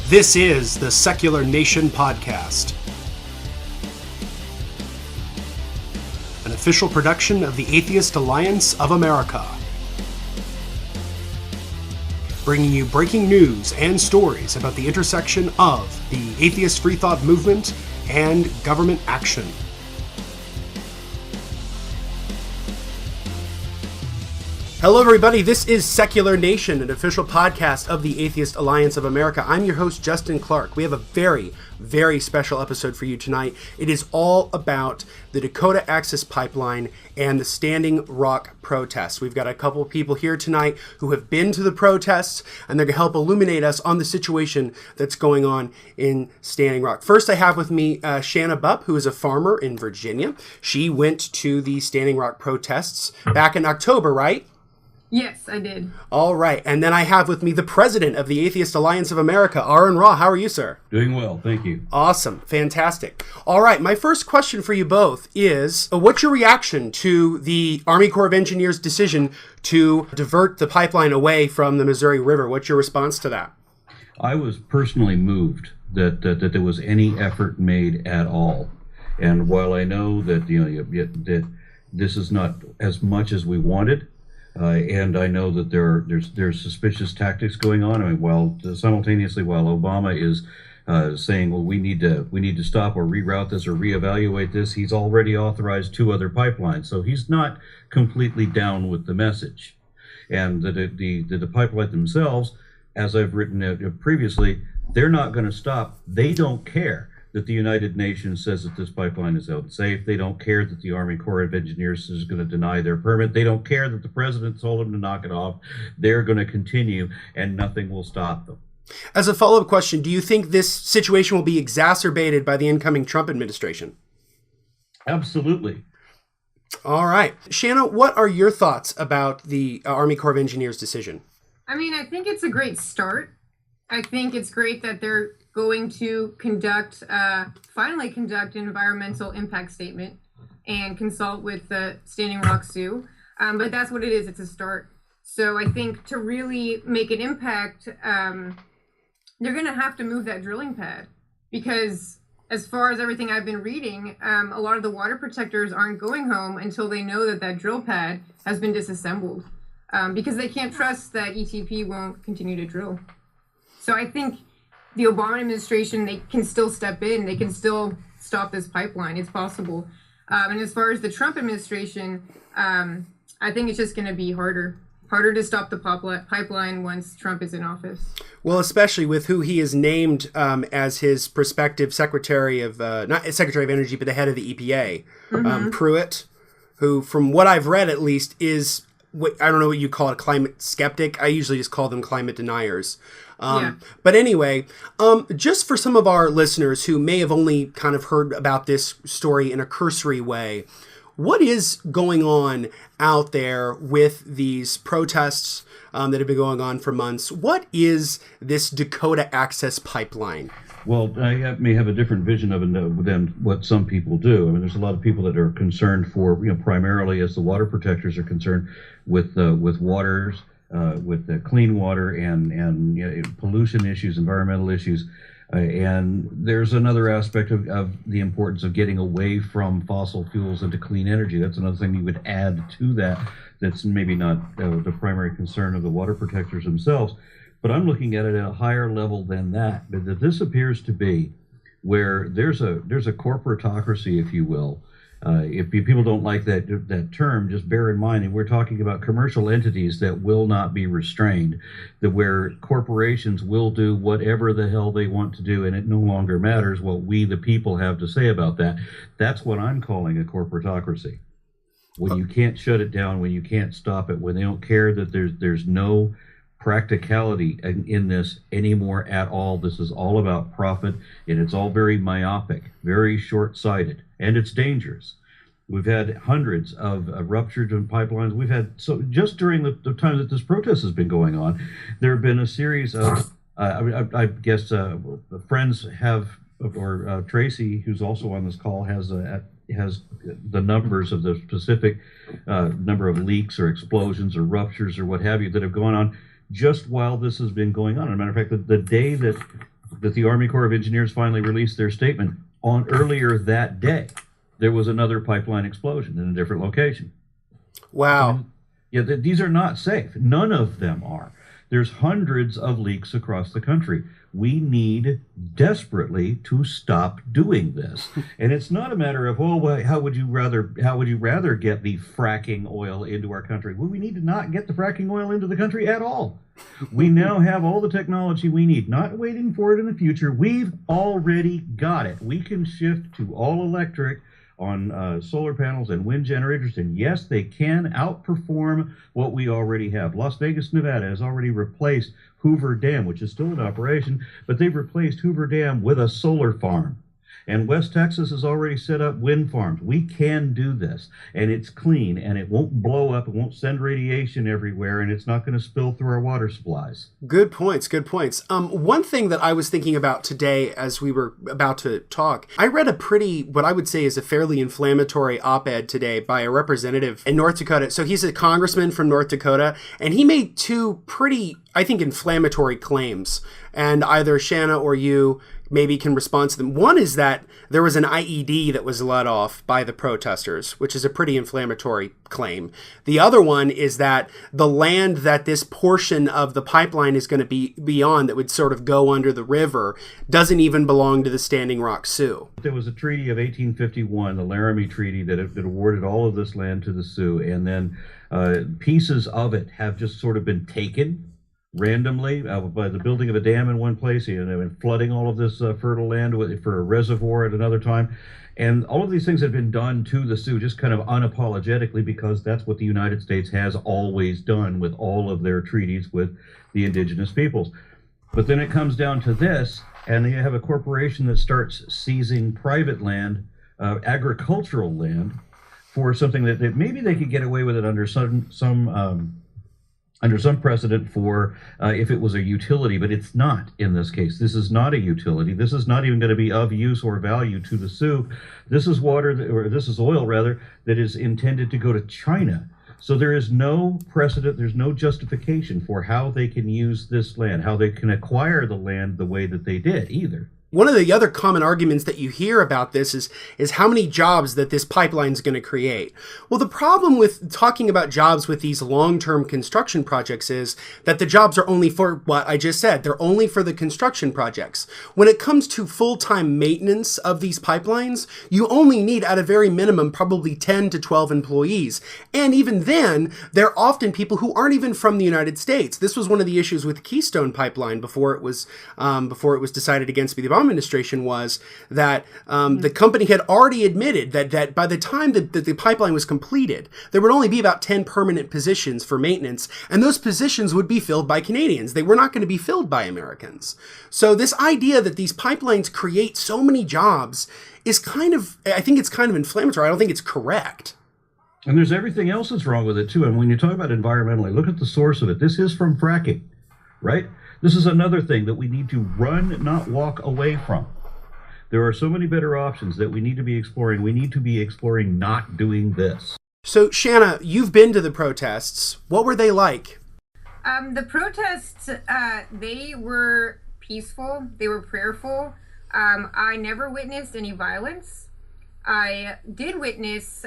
This is the Secular Nation Podcast, an official production of the Atheist Alliance of America, bringing you breaking news and stories about the intersection of the atheist free thought movement and government action. Hello everybody, this is Secular Nation, an official podcast of the Atheist Alliance of America. I'm your host, Justin Clark. We have a very, very special episode for you tonight. It is all about the Dakota Access Pipeline and the Standing Rock protests. We've got a couple of people here tonight who have been to the protests, and they're going to help illuminate us on the situation that's going on in Standing Rock. First, I have with me Shanna Bupp, who is a farmer in Virginia. She went to the Standing Rock protests back in October, right? Yes, I did. All right. And then I have with me the president of the Atheist Alliance of America, Aaron Raw. How are you, sir? Doing well, thank you. Awesome. Fantastic. All right. My first question for you both is, what's your reaction to the Army Corps of Engineers' decision to divert the pipeline away from the Missouri River? What's your response to that? I was personally moved that there was any effort made at all. And while I know that that this is not as much as we wanted, and I know that there's suspicious tactics going on. I mean, while Obama is saying, well, we need to stop or reroute this or reevaluate this, he's already authorized 2 other pipelines, so he's not completely down with the message. And the pipeline themselves, as I've written previously, they're not going to stop. They don't care that the United Nations says that this pipeline is unsafe. They don't care that the Army Corps of Engineers is going to deny their permit. They don't care that the president told them to knock it off. They're going to continue, and nothing will stop them. As a follow-up question, do you think this situation will be exacerbated by the incoming Trump administration? Absolutely. All right. Shanna, what are your thoughts about the Army Corps of Engineers decision? I mean, I think it's a great start. I think it's great that they're going to finally conduct an environmental impact statement and consult with the Standing Rock Sioux. But that's what it is. It's a start. So I think to really make an impact, they're going to have to move that drilling pad, because as far as everything I've been reading, a lot of the water protectors aren't going home until they know that that drill pad has been disassembled, because they can't trust that ETP won't continue to drill. So I think the Obama administration, they can still step in. They can still stop this pipeline. It's possible. And as far as the Trump administration, I think it's just going to be harder to stop the pipeline once Trump is in office. Well, especially with who he is named as his prospective Secretary of, not Secretary of Energy, but the head of the EPA, Pruitt, who, from what I've read at least, is, I don't know what you call it, a climate skeptic. I usually just call them climate deniers. But anyway, just for some of our listeners who may have only kind of heard about this story in a cursory way, what is going on out there with these protests that have been going on for months? What is this Dakota Access Pipeline? Well, I may have a different vision of it than what some people do. I mean, there's a lot of people that are concerned for, primarily as the water protectors are concerned with waters, with the clean water and pollution issues, environmental issues. And there's another aspect of the importance of getting away from fossil fuels into clean energy. That's another thing you would add to that. That's maybe not the primary concern of the water protectors themselves. But I'm looking at it at a higher level than that. But that this appears to be where there's a corporatocracy, if you will. If people don't like that term, just bear in mind that we're talking about commercial entities that will not be restrained, that where corporations will do whatever the hell they want to do, and it no longer matters what we, the people, have to say about that. That's what I'm calling a corporatocracy. When you can't shut it down, when you can't stop it, when they don't care that there's no practicality in this anymore at all. This is all about profit, and it's all very myopic, very short-sighted, and it's dangerous. We've had hundreds of ruptured pipelines. We've had, so just during the time that this protest has been going on, there have been a series of, I guess, friends have, or Tracy, who's also on this call, has the numbers of the specific number of leaks or explosions or ruptures or what have you that have gone on just while this has been going on. As a matter of fact, the day that that the Army Corps of Engineers finally released their statement on earlier that day. There was another pipeline explosion in a different location. Wow. I mean, yeah, these are not safe. None of them are. There's hundreds of leaks across the country. We need desperately to stop doing this. And it's not a matter of, oh, well, how would you rather get the fracking oil into our country? Well, we need to not get the fracking oil into the country at all. We now have all the technology we need, not waiting for it in the future. We've already got it. We can shift to all electric on solar panels and wind generators, and yes, they can outperform what we already have. Las Vegas, Nevada has already replaced Hoover Dam, which is still in operation, but they've replaced Hoover Dam with a solar farm. And West Texas has already set up wind farms. We can do this, and it's clean, and it won't blow up, it won't send radiation everywhere, and it's not going to spill through our water supplies. Good points, good points. One thing that I was thinking about today as we were about to talk, I read a what I would say is a fairly inflammatory op-ed today by a representative in North Dakota. So he's a congressman from North Dakota, and he made two pretty, I think, inflammatory claims. And either Shanna or you maybe can respond to them. One is that there was an IED that was let off by the protesters, which is a pretty inflammatory claim. The other one is that the land that this portion of the pipeline is going to be on, that would sort of go under the river, doesn't even belong to the Standing Rock Sioux. There was a treaty of 1851, the Laramie Treaty, that awarded all of this land to the Sioux, and then pieces of it have just sort of been taken randomly by the building of a dam in one place, and flooding all of this fertile land for a reservoir at another time. And all of these things have been done to the Sioux just kind of unapologetically, because that's what the United States has always done with all of their treaties with the indigenous peoples. But then it comes down to this, and you have a corporation that starts seizing private land, agricultural land, for something that maybe they could get away with it under some precedent for if it was a utility, but it's not in this case. This is not a utility. This is not even going to be of use or value to the Sioux. This is this is oil rather, that is intended to go to China. So there is no precedent, there's no justification for how they can use this land, how they can acquire the land the way that they did either. One of the other common arguments that you hear about this is how many jobs that this pipeline is going to create. Well, the problem with talking about jobs with these long-term construction projects is that the jobs are only for what I just said. They're only for the construction projects. When it comes to full-time maintenance of these pipelines, you only need at a very minimum probably 10 to 12 employees. And even then, they're often people who aren't even from the United States. This was one of the issues with the Keystone Pipeline before it was decided against by the administration, was that the company had already admitted that by the time that the pipeline was completed, there would only be about 10 permanent positions for maintenance, and those positions would be filled by Canadians. They were not going to be filled by Americans. So this idea that these pipelines create so many jobs is I think it's kind of inflammatory. I don't think it's correct. And there's everything else that's wrong with it too. And when you talk about environmentally, look at the source of it. This is from fracking, right? This is another thing that we need to run, not walk away from. There are so many better options that we need to be exploring. We need to be exploring not doing this. So, Shanna, you've been to the protests. What were they like? The protests, they were peaceful. They were prayerful. I never witnessed any violence. I did witness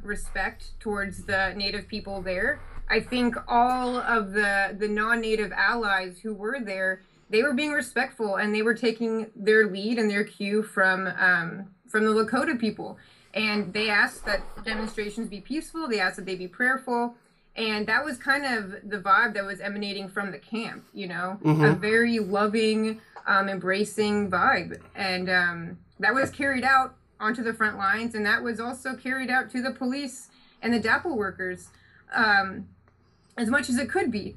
respect towards the Native people there. I think all of the non-Native allies who were there, they were being respectful, and they were taking their lead and their cue from the Lakota people. And they asked that demonstrations be peaceful. They asked that they be prayerful. And that was kind of the vibe that was emanating from the camp, a very loving, embracing vibe. And that was carried out onto the front lines, and that was also carried out to the police and the DAPL workers. As much as it could be.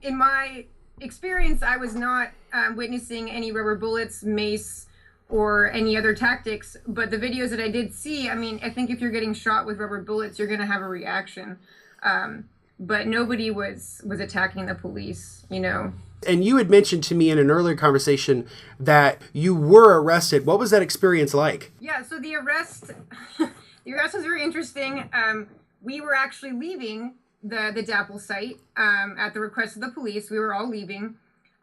In my experience, I was not witnessing any rubber bullets, mace, or any other tactics, but the videos that I did see, I think if you're getting shot with rubber bullets, you're going to have a reaction. But nobody was attacking the police, And you had mentioned to me in an earlier conversation that you were arrested. What was that experience like? Yeah, so the arrest was very interesting. We were actually leaving the DAPL site at the request of the police. We were all leaving.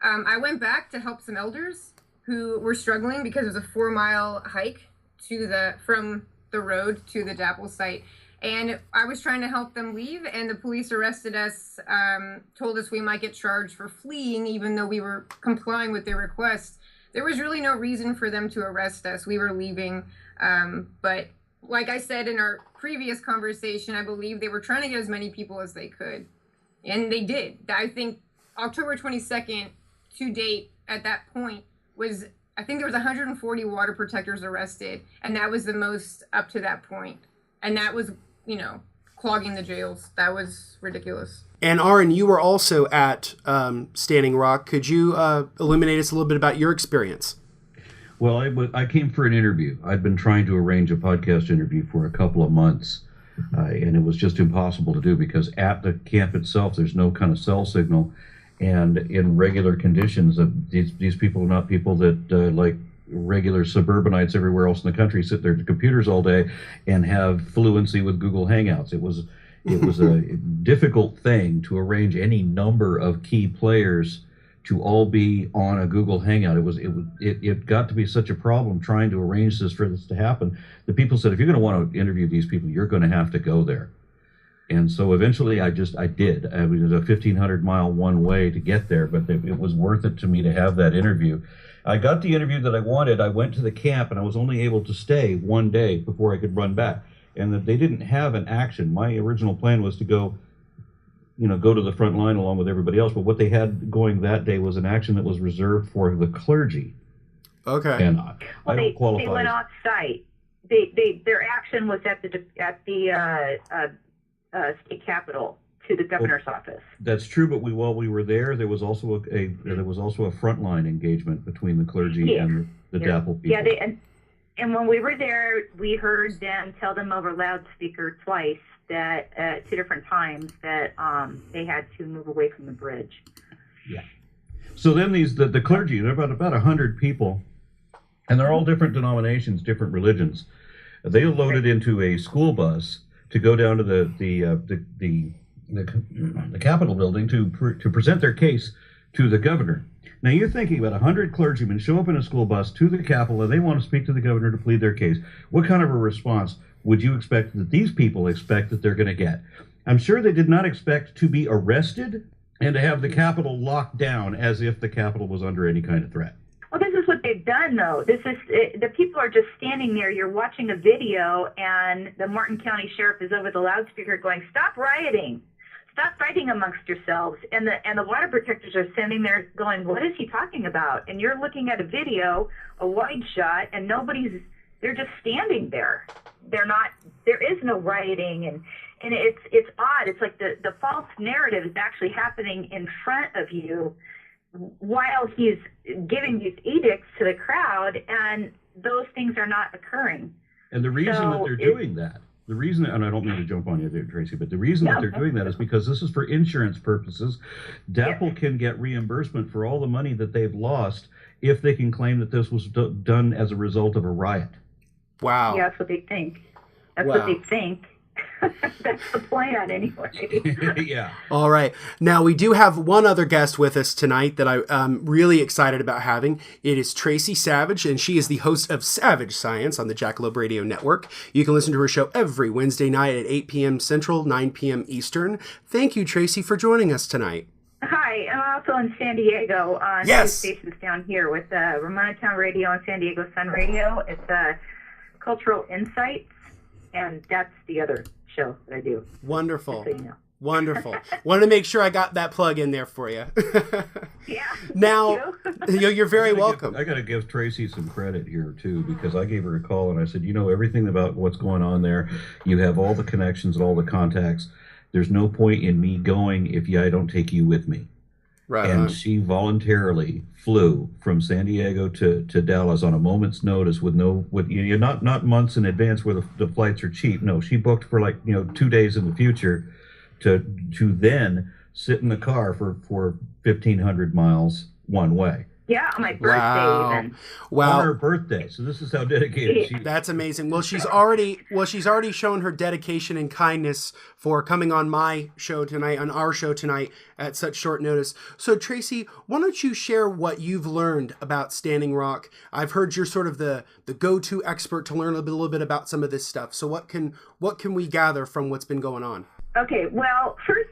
I went back to help some elders who were struggling because it was a 4-mile hike from the road to the DAPL site. And I was trying to help them leave, and the police arrested us, told us we might get charged for fleeing, even though we were complying with their request. There was really no reason for them to arrest us. We were leaving. But like I said in our previous conversation, I believe they were trying to get as many people as they could. And they did. I think October 22nd to date at that point I think there was 140 water protectors arrested. And that was the most up to that point. And that was, clogging the jails. That was ridiculous. And Aaron, you were also at Standing Rock. Could you illuminate us a little bit about your experience? Well, I came for an interview. I'd been trying to arrange a podcast interview for a couple of months, and it was just impossible to do because at the camp itself, there's no kind of cell signal. And in regular conditions, these people are not people that like regular suburbanites everywhere else in the country sit there at computers all day and have fluency with Google Hangouts. It was a difficult thing to arrange any number of key players to all be on a Google Hangout. It got to be such a problem trying to arrange for this to happen. The people said, if you're going to want to interview these people, you're going to have to go there. And so eventually I did. It was a 1,500-mile one way to get there, but it was worth it to me to have that interview. I got the interview that I wanted. I went to the camp, and I was only able to stay one day before I could run back. And that they didn't have an action. My original plan was to go to the front line along with everybody else. But what they had going that day was an action that was reserved for the clergy. Okay. And I don't qualify. They went off site. Their action was at the state capitol to the governor's office. That's true, but while we were there was also a frontline engagement between the clergy and the DAPL people. Yeah, and when we were there, we heard them tell them over loudspeaker twice that at 2 different times that they had to move away from the bridge. Yeah. So then the clergy, they're about 100 people, and they're all different denominations, different religions. They loaded into a school bus to go down to the Capitol building to present their case to the governor. Now you're thinking about 100 clergymen show up in a school bus to the Capitol and they want to speak to the governor to plead their case. What kind of a response would you expect that these people expect that they're going to get? I'm sure they did not expect to be arrested and to have the Capitol locked down as if the Capitol was under any kind of threat. Well, this is what they've done, though. The people are just standing there. You're watching a video, and the Martin County Sheriff is over the loudspeaker going, "Stop rioting. Stop fighting amongst yourselves." And the water protectors are standing there going, "What is he talking about?" And you're looking at a video, a wide shot, and they're just standing there. There is no rioting, and it's odd. It's like the false narrative is actually happening in front of you while he's giving these edicts to the crowd, and those things are not occurring. And the reason that they're doing that, and I don't mean to jump on you there, Tracy, but the reason that they're doing that is because this is for insurance purposes. DAPL can get reimbursement for all the money that they've lost if they can claim that this was done as a result of a riot. Wow. Yeah, that's what they think. What they think. That's the plan, anyway. Yeah. All right. Now, we do have one other guest with us tonight that I'm really excited about having. It is Tracy Savage, and she is the host of Savage Science on the Jackalope Radio Network. You can listen to her show every Wednesday night at 8 p.m. Central, 9 p.m. Eastern. Thank you, Tracy, for joining us tonight. Hi, I'm also in San Diego on two stations down here with Ramona Town Radio and San Diego Sun Radio. It's Cultural Insights, and that's the other show that I do. Wonderful. So you know. Wonderful. Wanted to make sure I got that plug in there for you. Yeah. Now, you're very welcome. I got to give Tracy some credit here, too, because I gave her a call and I said, you know everything about what's going on there. You have all the connections and all the contacts. There's no point in me going if I don't take you with me. Right. And she voluntarily flew from San Diego to Dallas on a moment's notice not months in advance where the flights are cheap. No, she booked for 2 days in the future to then sit in the car for 1,500 miles one way. Yeah, on my birthday Wow. even. On Wow. her birthday. So this is how dedicated she is. That's amazing. Well, she's already shown her dedication and kindness for coming on my show tonight, on our show tonight at such short notice. So Tracy, why don't you share what you've learned about Standing Rock? I've heard you're sort of the go-to expert to learn a little bit about some of this stuff. So what can we gather from what's been going on? Okay, well, first,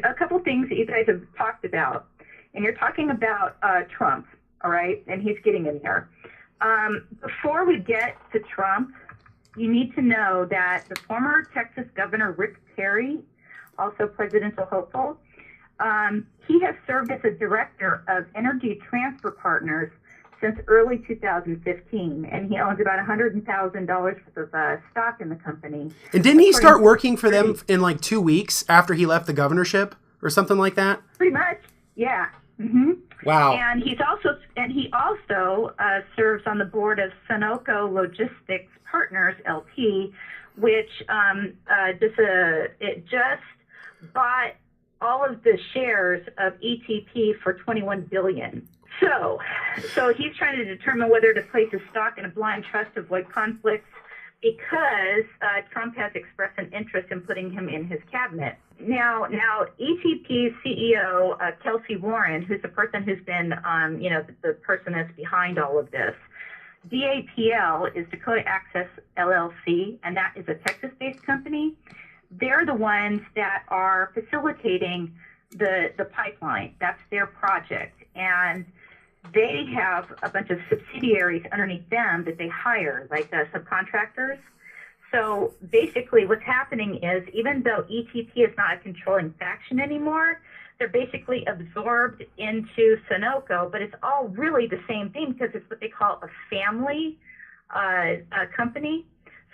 a couple things that you guys have talked about, and you're talking about Trump, all right, and he's getting in there. Before we get to Trump, you need to know that the former Texas Governor Rick Perry, also presidential hopeful, he has served as a director of Energy Transfer Partners since early 2015, and he owns about $100,000 worth of stock in the company. And didn't he start working for them in like 2 weeks after he left the governorship or something like that? Pretty much, yeah. Mm-hmm. Wow. And he also serves on the board of Sunoco Logistics Partners LP, which it just bought all of the shares of ETP for $21 billion. So he's trying to determine whether to place his stock in a blind trust to avoid conflicts because Trump has expressed an interest in putting him in his cabinet. Now ETP's CEO, Kelsey Warren, who's the person who's been, the person that's behind all of this. DAPL is Dakota Access LLC, and that is a Texas-based company. They're the ones that are facilitating the pipeline. That's their project. And they have a bunch of subsidiaries underneath them that they hire, like subcontractors. So basically what's happening is, even though ETP is not a controlling faction anymore, they're basically absorbed into Sunoco, but it's all really the same thing because it's what they call a family company.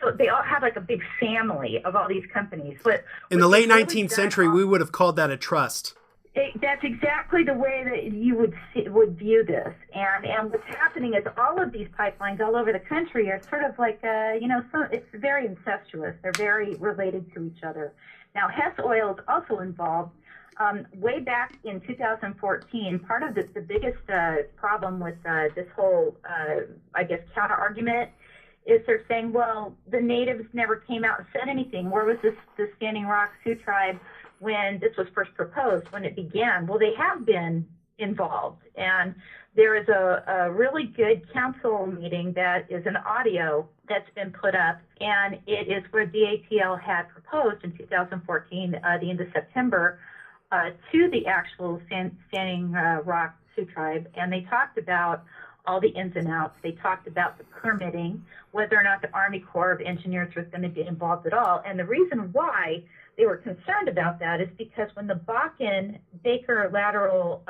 So they all have like a big family of all these companies. But in the late 19th century, we would have called that a trust. That's exactly the way that you would view this. And what's happening is all of these pipelines all over the country are sort of like, it's very incestuous. They're very related to each other. Now, Hess Oil is also involved. Way back in 2014, part of the biggest problem with this whole, counter argument is they're saying, well, the natives never came out and said anything. Where was the Standing Rock Sioux tribe when this was first proposed, when it began? Well, they have been involved. And there is a really good council meeting that is an audio that's been put up, and it is where DAPL had proposed in 2014, the end of September, to the actual Standing Rock Sioux tribe, and they talked about all the ins and outs. They talked about the permitting, whether or not the Army Corps of Engineers was going to get involved at all. And the reason why they were concerned about that is because when the Bakken-Baker lateral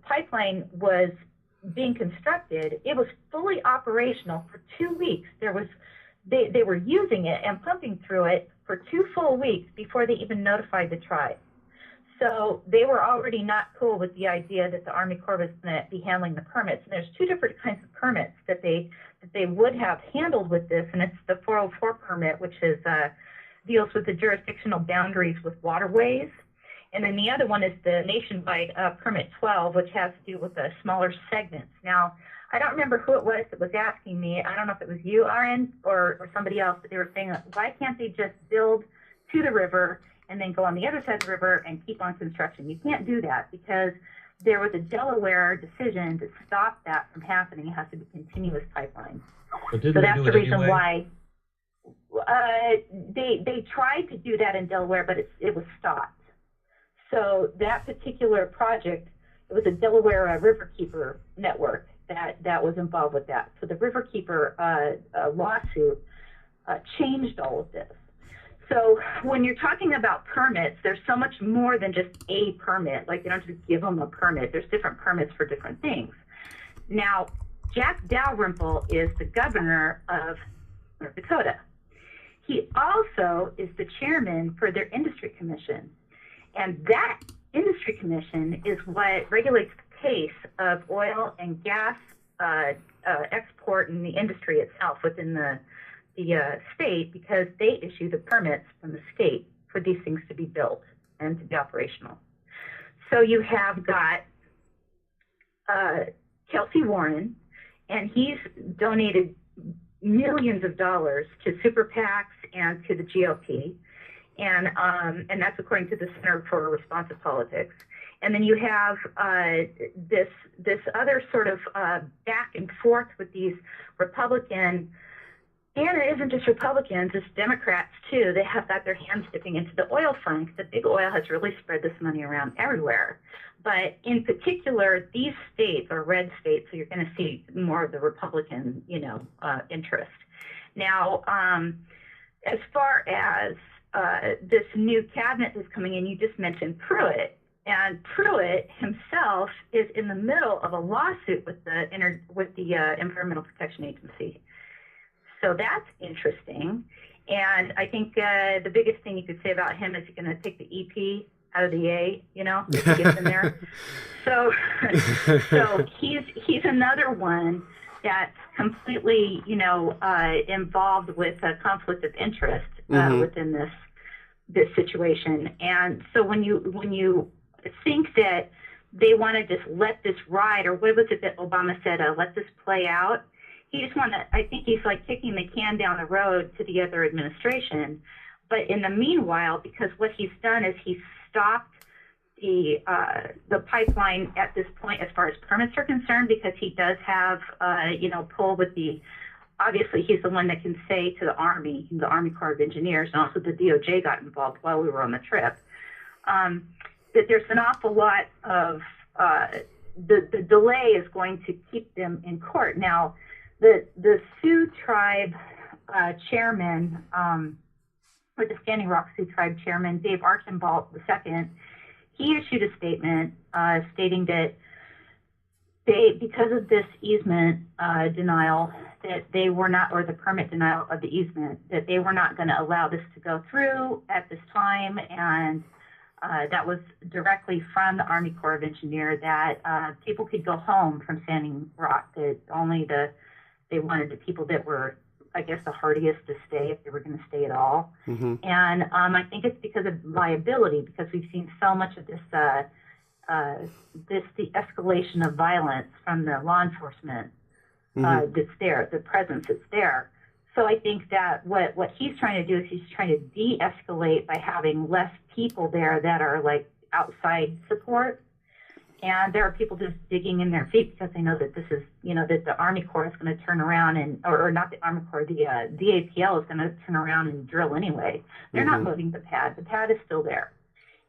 pipeline was being constructed, it was fully operational for 2 weeks. They were using it and pumping through it for 2 full weeks before they even notified the tribe. So they were already not cool with the idea that the Army Corps was going to be handling the permits. And there's 2 different kinds of permits that they would have handled with this, and it's the 404 permit, which is deals with the jurisdictional boundaries with waterways, and then the other one is the nationwide permit 12, which has to do with the smaller segments. Now, I don't remember who it was that was asking me. I don't know if it was you, Aaron, or somebody else, but they were saying, why can't they just build to the river and then go on the other side of the river and keep on construction? You can't do that because there was a Delaware decision to stop that from happening. It has to be continuous pipelines. So that's the reason why they tried to do that in Delaware, but it was stopped. So that particular project, it was a Delaware Riverkeeper network that was involved with that. So the Riverkeeper lawsuit changed all of this. So when you're talking about permits, there's so much more than just a permit. Like, you don't just give them a permit. There's different permits for different things. Now, Jack Dalrymple is the governor of North Dakota. He also is the chairman for their industry commission. And that industry commission is what regulates the pace of oil and gas export in the industry itself within the state, because they issue the permits from the state for these things to be built and to be operational. So you have got Kelsey Warren, and he's donated millions of dollars to super PACs and to the GOP, and that's according to the Center for Responsive Politics. And then you have this other sort of back and forth with these Republican, and it isn't just Republicans, it's Democrats too. They have got their hands dipping into the oil fund. The big oil has really spread this money around everywhere. But in particular, these states are red states, so you're going to see more of the Republican, interest. Now, as far as this new cabinet that's coming in, you just mentioned Pruitt. And Pruitt himself is in the middle of a lawsuit with the Environmental Protection Agency. So that's interesting. And I think the biggest thing you could say about him is he's going to take the EP out of the A, if he gets in there. So he's another one that's completely, involved with a conflict of interest within this situation. And so when you think that they want to just let this ride, or what was it that Obama said, let this play out? I think he's like kicking the can down the road to the other administration. But in the meanwhile, because what he's done is he's stopped the pipeline at this point as far as permits are concerned, because he does have, pull with obviously he's the one that can say to the Army Corps of Engineers, and also the DOJ got involved while we were on the trip, that there's an awful lot of, the delay is going to keep them in court. Now, the Sioux Tribe chairman, or the Standing Rock Sioux Tribe chairman, Dave Archambault II, he issued a statement stating that because of this easement denial, that they were not, or the permit denial of the easement, that they were not going to allow this to go through at this time. And that was directly from the Army Corps of Engineers, that people could go home from Standing Rock, that only they wanted the people that were, I guess, the hardiest to stay, if they were going to stay at all. Mm-hmm. And I think it's because of liability, because we've seen so much of this, the escalation of violence from the law enforcement that's there, the presence that's there. So I think that what he's trying to do is he's trying to de-escalate by having less people there that are like outside support. And there are people just digging in their feet because they know that this is, that the Army Corps is going to turn around or not the Army Corps, the DAPL is going to turn around and drill anyway. They're not loading the pad. The pad is still there.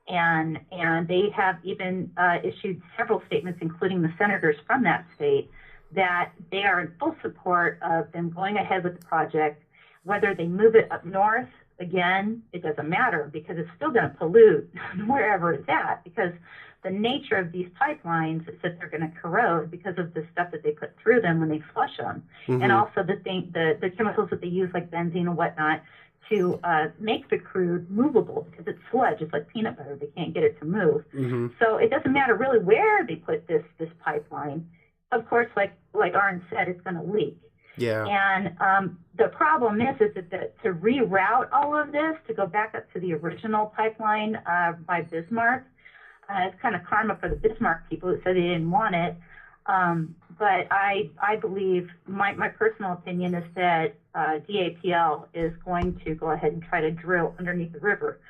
And they have even issued several statements, including the senators from that state, that they are in full support of them going ahead with the project. Whether they move it up north, again, it doesn't matter, because it's still going to pollute wherever it's at, because the nature of these pipelines is that they're going to corrode because of the stuff that they put through them when they flush them, and also the chemicals that they use, like benzene and whatnot, to make the crude movable, because it's sludge. It's like peanut butter. They can't get it to move. So it doesn't matter really where they put this pipeline. Of course, like Arn said, it's going to leak. Yeah. And the problem is that to reroute all of this to go back up to the original pipeline by Bismarck, it's kind of karma for the Bismarck people who said they didn't want it. But I believe, my personal opinion is that DAPL is going to go ahead and try to drill underneath the river.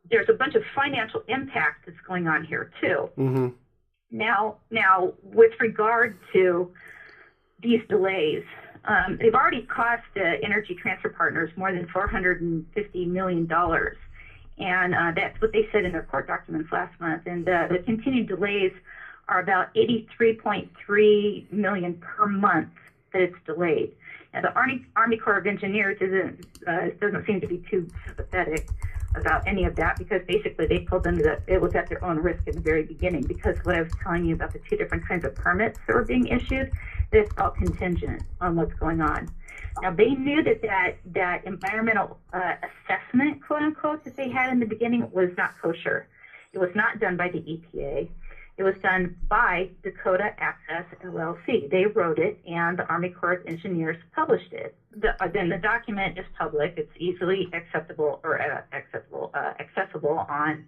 There's a bunch of financial impact that's going on here too. Now, with regard to these delays, they've already cost Energy Transfer Partners more than $450 million. And that's what they said in their court documents last month. And the continued delays are about $83.3 million per month that it's delayed. Now, the Army Corps of Engineers doesn't seem to be too sympathetic about any of that, because basically they told them that it was at their own risk in the very beginning, because what I was telling you about the two different kinds of permits that were being issued, it's all contingent on what's going on. Now, they knew that environmental assessment, quote unquote, that they had in the beginning was not kosher. It was not done by the EPA. It was done by Dakota Access LLC. They wrote it, and the Army Corps of Engineers published it. Then the document is public. It's easily accessible on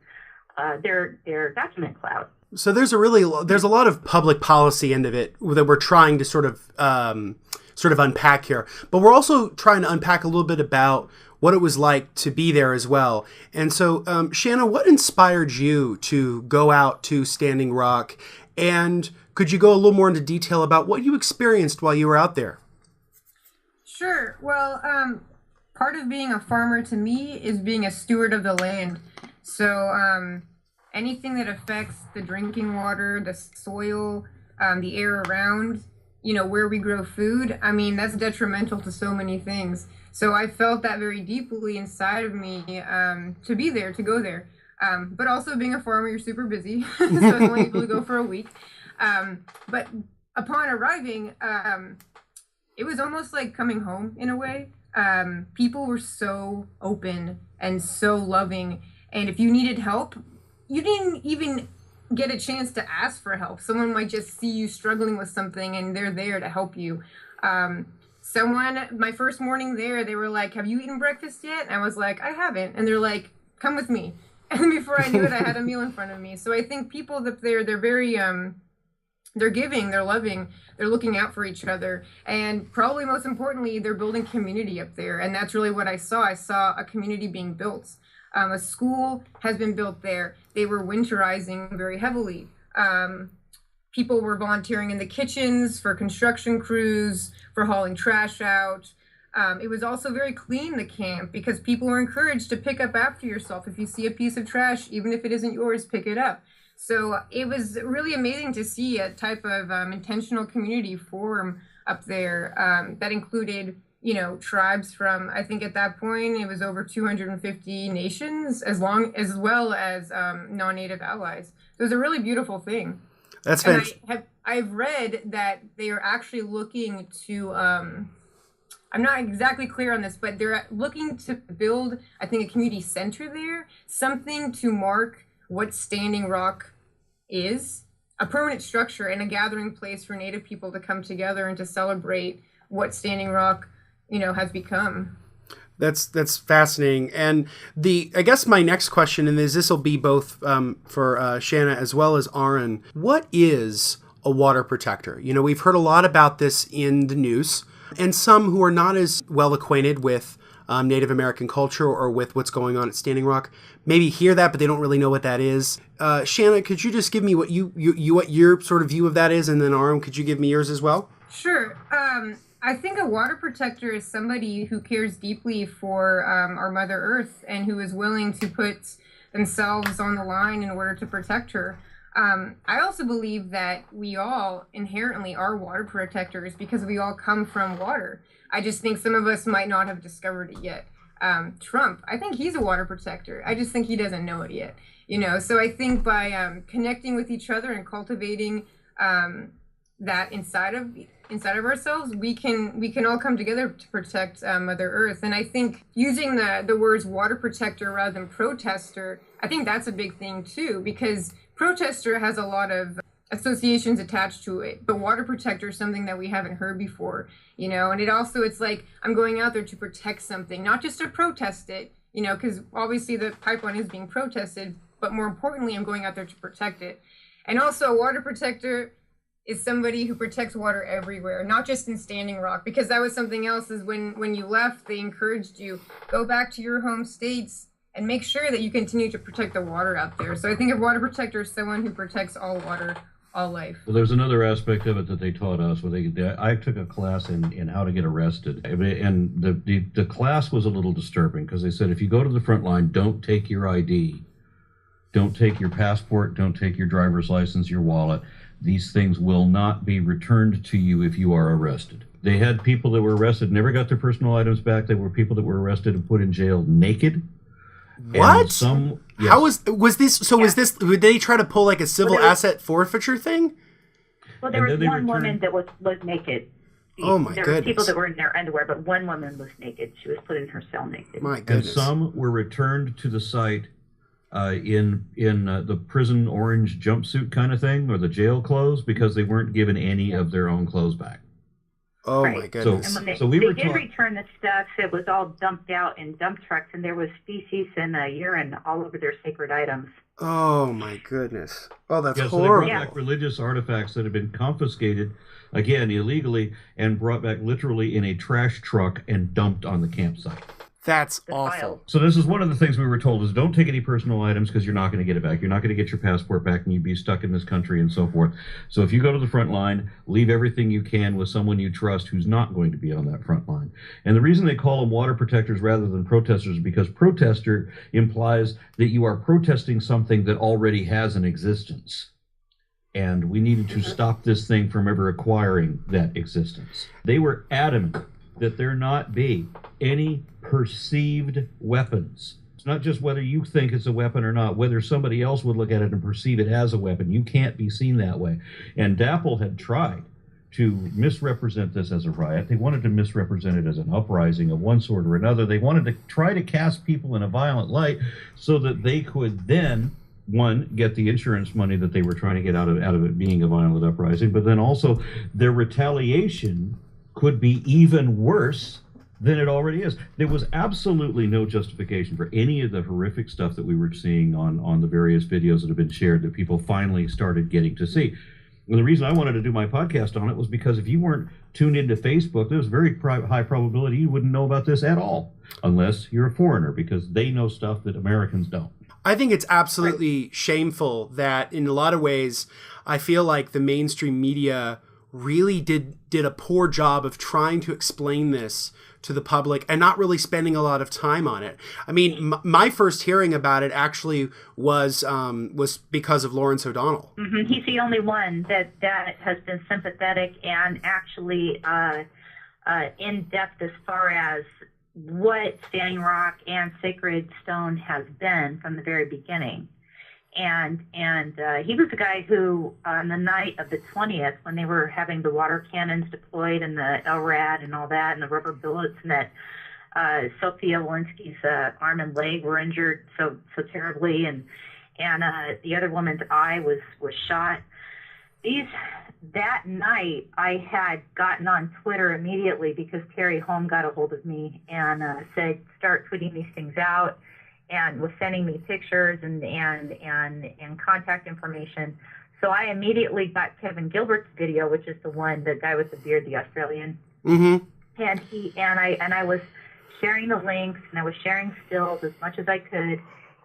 their document cloud. So there's a lot of public policy end of it that we're trying to sort of unpack here, but we're also trying to unpack a little bit about what it was like to be there as well. And so, Shanna, what inspired you to go out to Standing Rock, and could you go a little more into detail about what you experienced while you were out there? Sure. Well, part of being a farmer to me is being a steward of the land. So anything that affects the drinking water, the soil, the air around, where we grow food, I mean, that's detrimental to so many things. So I felt that very deeply inside of me to be there, to go there. But also being a farmer, you're super busy, so I was only able to go for a week. But upon arriving, it was almost like coming home in a way. People were so open and so loving. And if you needed help, you didn't even get a chance to ask for help. Someone might just see you struggling with something and they're there to help you. My first morning there, they were like, "Have you eaten breakfast yet?" And I was like, "I haven't." And they're like, "Come with me." And before I knew it, I had a meal in front of me. So I think people up there, they're very, they're giving, they're loving, they're looking out for each other. And probably most importantly, they're building community up there. And that's really what I saw. I saw a community being built. A school has been built there. They were winterizing very heavily. People were volunteering in the kitchens for construction crews, for hauling trash out. It was also very clean, the camp, because people were encouraged to pick up after yourself. If you see a piece of trash, even if it isn't yours, pick it up. So it was really amazing to see a type of intentional community form up there that included, tribes from, I think at that point, it was over 250 nations, as well as non-native allies. So it was a really beautiful thing. That's fantastic. I've read that they are actually looking to, I'm not exactly clear on this, but they're looking to build, I think, a community center there, something to mark what Standing Rock is, a permanent structure and a gathering place for Native people to come together and to celebrate what Standing Rock, has become. That's fascinating. And I guess my next question, and this will be both for Shanna as well as Aaron, what is a water protector? We've heard a lot about this in the news, and some who are not as well acquainted with Native American culture or with what's going on at Standing Rock maybe hear that, but they don't really know what that is. Shanna, could you just give me what what your sort of view of that is, and then Aaron, could you give me yours as well? Sure. I think a water protector is somebody who cares deeply for our Mother Earth and who is willing to put themselves on the line in order to protect her. I also believe that we all inherently are water protectors because we all come from water. I just think some of us might not have discovered it yet. Trump, I think he's a water protector. I just think he doesn't know it yet. So I think by connecting with each other and cultivating that inside of ourselves, we can all come together to protect Mother Earth. And I think using the words water protector rather than protester, I think that's a big thing too, because protester has a lot of associations attached to it, but water protector is something that we haven't heard before, and it's like I'm going out there to protect something, not just to protest it, because obviously the pipeline is being protested, but more importantly, I'm going out there to protect it. And also a water protector is somebody who protects water everywhere, not just in Standing Rock, because that was something else is when you left, they encouraged you, go back to your home states and make sure that you continue to protect the water out there. So I think a water protector is someone who protects all water, all life. Well, there's another aspect of it that they taught us. I took a class in how to get arrested, and the class was a little disturbing because they said if you go to the front line, don't take your ID, don't take your passport, don't take your driver's license, your wallet. These things will not be returned to you if you are arrested. They had people that were arrested, never got their personal items back. There were people that were arrested and put in jail naked. What? Yes. How was this? So was this? Did they try to pull like a civil asset forfeiture thing? Well, there was one woman that was naked. Oh my goodness! There were people that were in their underwear, but one woman was naked. She was put in her cell naked. My goodness! And some were returned to the site in the prison orange jumpsuit kind of thing, or the jail clothes, because they weren't given any of their own clothes back. Oh my goodness! So, and when they did return the stuff, it was all dumped out in dump trucks, and there was feces and urine all over their sacred items. Oh my goodness. Oh, that's Yeah, so horrible. they brought back religious artifacts that had been confiscated, again, illegally, and brought back literally in a trash truck and dumped on the campsite. That's That's awful. wild. So this is one of the things we were told is don't take any personal items because you're not going to get it back. You're not going to get your passport back and you'd be stuck in this country and so forth. So if you go to the front line, leave everything you can with someone you trust who's not going to be on that front line. And the reason they call them water protectors rather than protesters is because protester implies that you are protesting something that already has an existence. And we needed to stop this thing from ever acquiring that existence. They were adamant that there not be any perceived weapons. It's not just whether you think it's a weapon or not, whether somebody else would look at it and perceive it as a weapon. You can't be seen that way. And DAPL had tried to misrepresent this as a riot. They wanted to misrepresent it as an uprising of one sort or another. They wanted to try to cast people in a violent light so that they could then, one, get the insurance money that they were trying to get out of it being a violent uprising, but then also their retaliation could be even worse than it already is. There was absolutely no justification for any of the horrific stuff that we were seeing on the various videos that have been shared that people finally started getting to see. And the reason I wanted to do my podcast on it was because if you weren't tuned into Facebook, there's a very high probability you wouldn't know about this at all, unless you're a foreigner, because they know stuff that Americans don't. I think it's absolutely shameful that in a lot of ways, I feel like the mainstream media really did a poor job of trying to explain this to the public and not really spending a lot of time on it. I mean, my first hearing about it actually was because of Lawrence O'Donnell. Mm-hmm. He's the only one that has been sympathetic and actually in depth as far as what Standing Rock and Sacred Stone has been from the very beginning. And he was the guy who, on the night of the 20th, when they were having the water cannons deployed and the LRAD and all that, and the rubber bullets, and that Sophia Walensky's arm and leg were injured so terribly, and the other woman's eye was shot. That night, I had gotten on Twitter immediately because Terry Holm got a hold of me and said, start tweeting these things out, and was sending me pictures and contact information. So I immediately got Kevin Gilbert's video, which is the guy with the beard, the Australian. Mm-hmm. And I was sharing the links, and I was sharing stills as much as I could.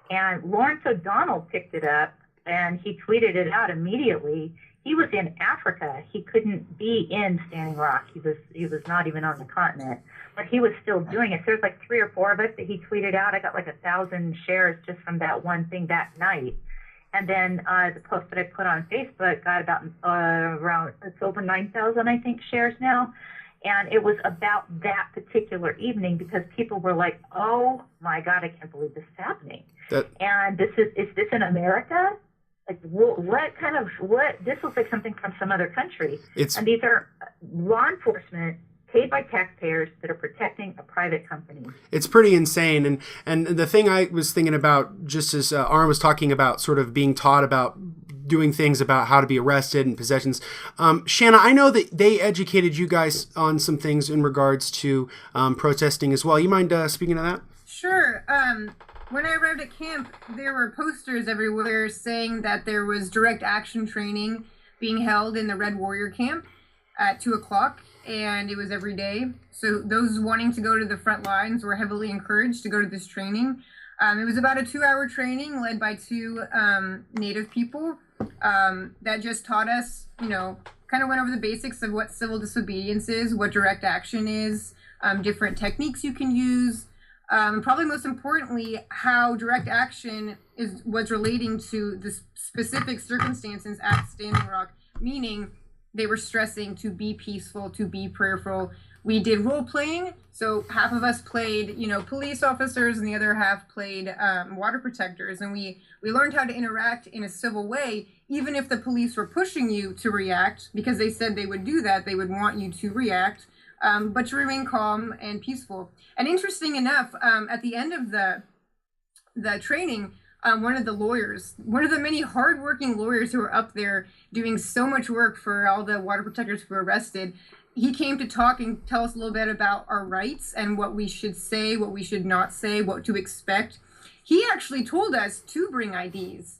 And Lawrence O'Donnell picked it up, and he tweeted it out immediately. He was in Africa. He couldn't be in Standing Rock. He was not even on the continent, but he was still doing it. So there's like 3 or 4 of us that he tweeted out. I got like 1,000 shares just from that one thing that night. And then the post that I put on Facebook got about around, it's over 9,000, I think, shares now. And it was about that particular evening because people were like, oh my God, I can't believe this is happening. And is this in America? Like, this looks like something from some other country. And these are law enforcement paid by taxpayers that are protecting a private company. It's pretty insane. And the thing I was thinking about, just as Aaron was talking about sort of being taught about doing things about how to be arrested and possessions. Shanna, I know that they educated you guys on some things in regards to protesting as well. You mind speaking to that? Sure. When I arrived at camp, there were posters everywhere saying that there was direct action training being held in the Red Warrior camp at 2 o'clock, and it was every day. So those wanting to go to the front lines were heavily encouraged to go to this training. It was about a 2-hour training led by 2 Native people that just taught us, kind of went over the basics of what civil disobedience is, what direct action is, different techniques you can use. Probably most importantly, how direct action was relating to the specific circumstances at Standing Rock, meaning they were stressing to be peaceful, to be prayerful. We did role playing, so half of us played, police officers, and the other half played water protectors, and we learned how to interact in a civil way, even if the police were pushing you to react, because they said they would do that, they would want you to react. But to remain calm and peaceful. And interesting enough, at the end of the training, one of the many hardworking lawyers who were up there doing so much work for all the water protectors who were arrested, he came to talk and tell us a little bit about our rights and what we should say, what we should not say, what to expect. He actually told us to bring IDs.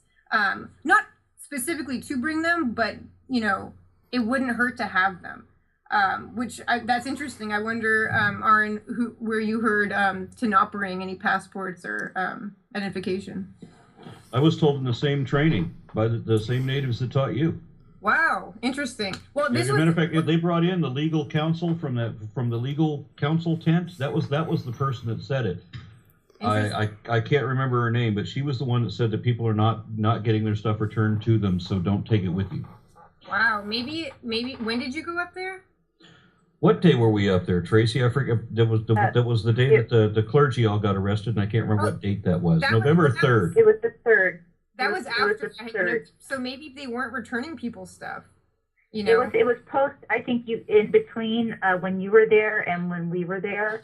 not specifically to bring them, but it wouldn't hurt to have them. That's interesting. I wonder, Aaron, where you heard to not bring any passports or identification. I was told in the same training by the same natives that taught you. Wow, interesting. Well, As a matter of fact, they brought in the legal counsel from the legal counsel tent. That was the person that said it. I can't remember her name, but she was the one that said that people are not getting their stuff returned to them, so don't take it with you. Wow, maybe. When did you go up there? What day were we up there, Tracy? I forget. That was the day that the clergy all got arrested, and I can't remember what date that was. November 3rd. It was the 3rd. That was after. So maybe they weren't returning people's stuff. It was post. I think in between when you were there and when we were there,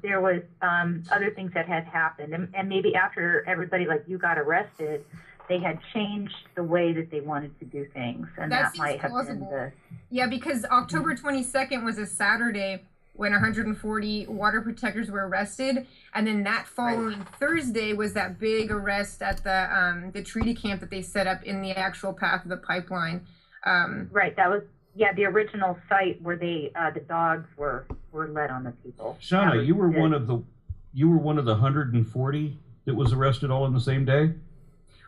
there was other things that had happened, and maybe after everybody like you got arrested, they had changed the way that they wanted to do things, and that might have plausible. Been the. Yeah, because October 22nd was a Saturday when 140 water protectors were arrested, and then that following Thursday was that big arrest at the treaty camp that they set up in the actual path of the pipeline. Right, that was the original site where the dogs were led on the people. Shauna, you were one of the 140 that was arrested all in the same day?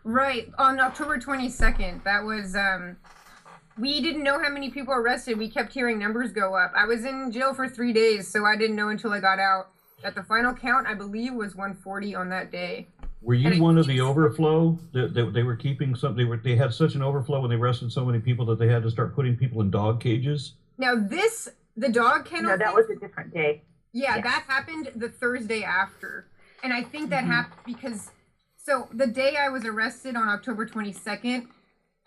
Right, on October 22nd. That was we didn't know how many people arrested. We kept hearing numbers go up. I was in jail for 3 days, so I didn't know until I got out that the final count, I believe, was 140 on that day. Were you one of the overflow that they were keeping they had such an overflow when they arrested so many people that they had to start putting people in dog cages? Now the dog kennel. No, that was a different day. Yeah, that happened the Thursday after. And I think that happened because, so the day I was arrested on October 22nd,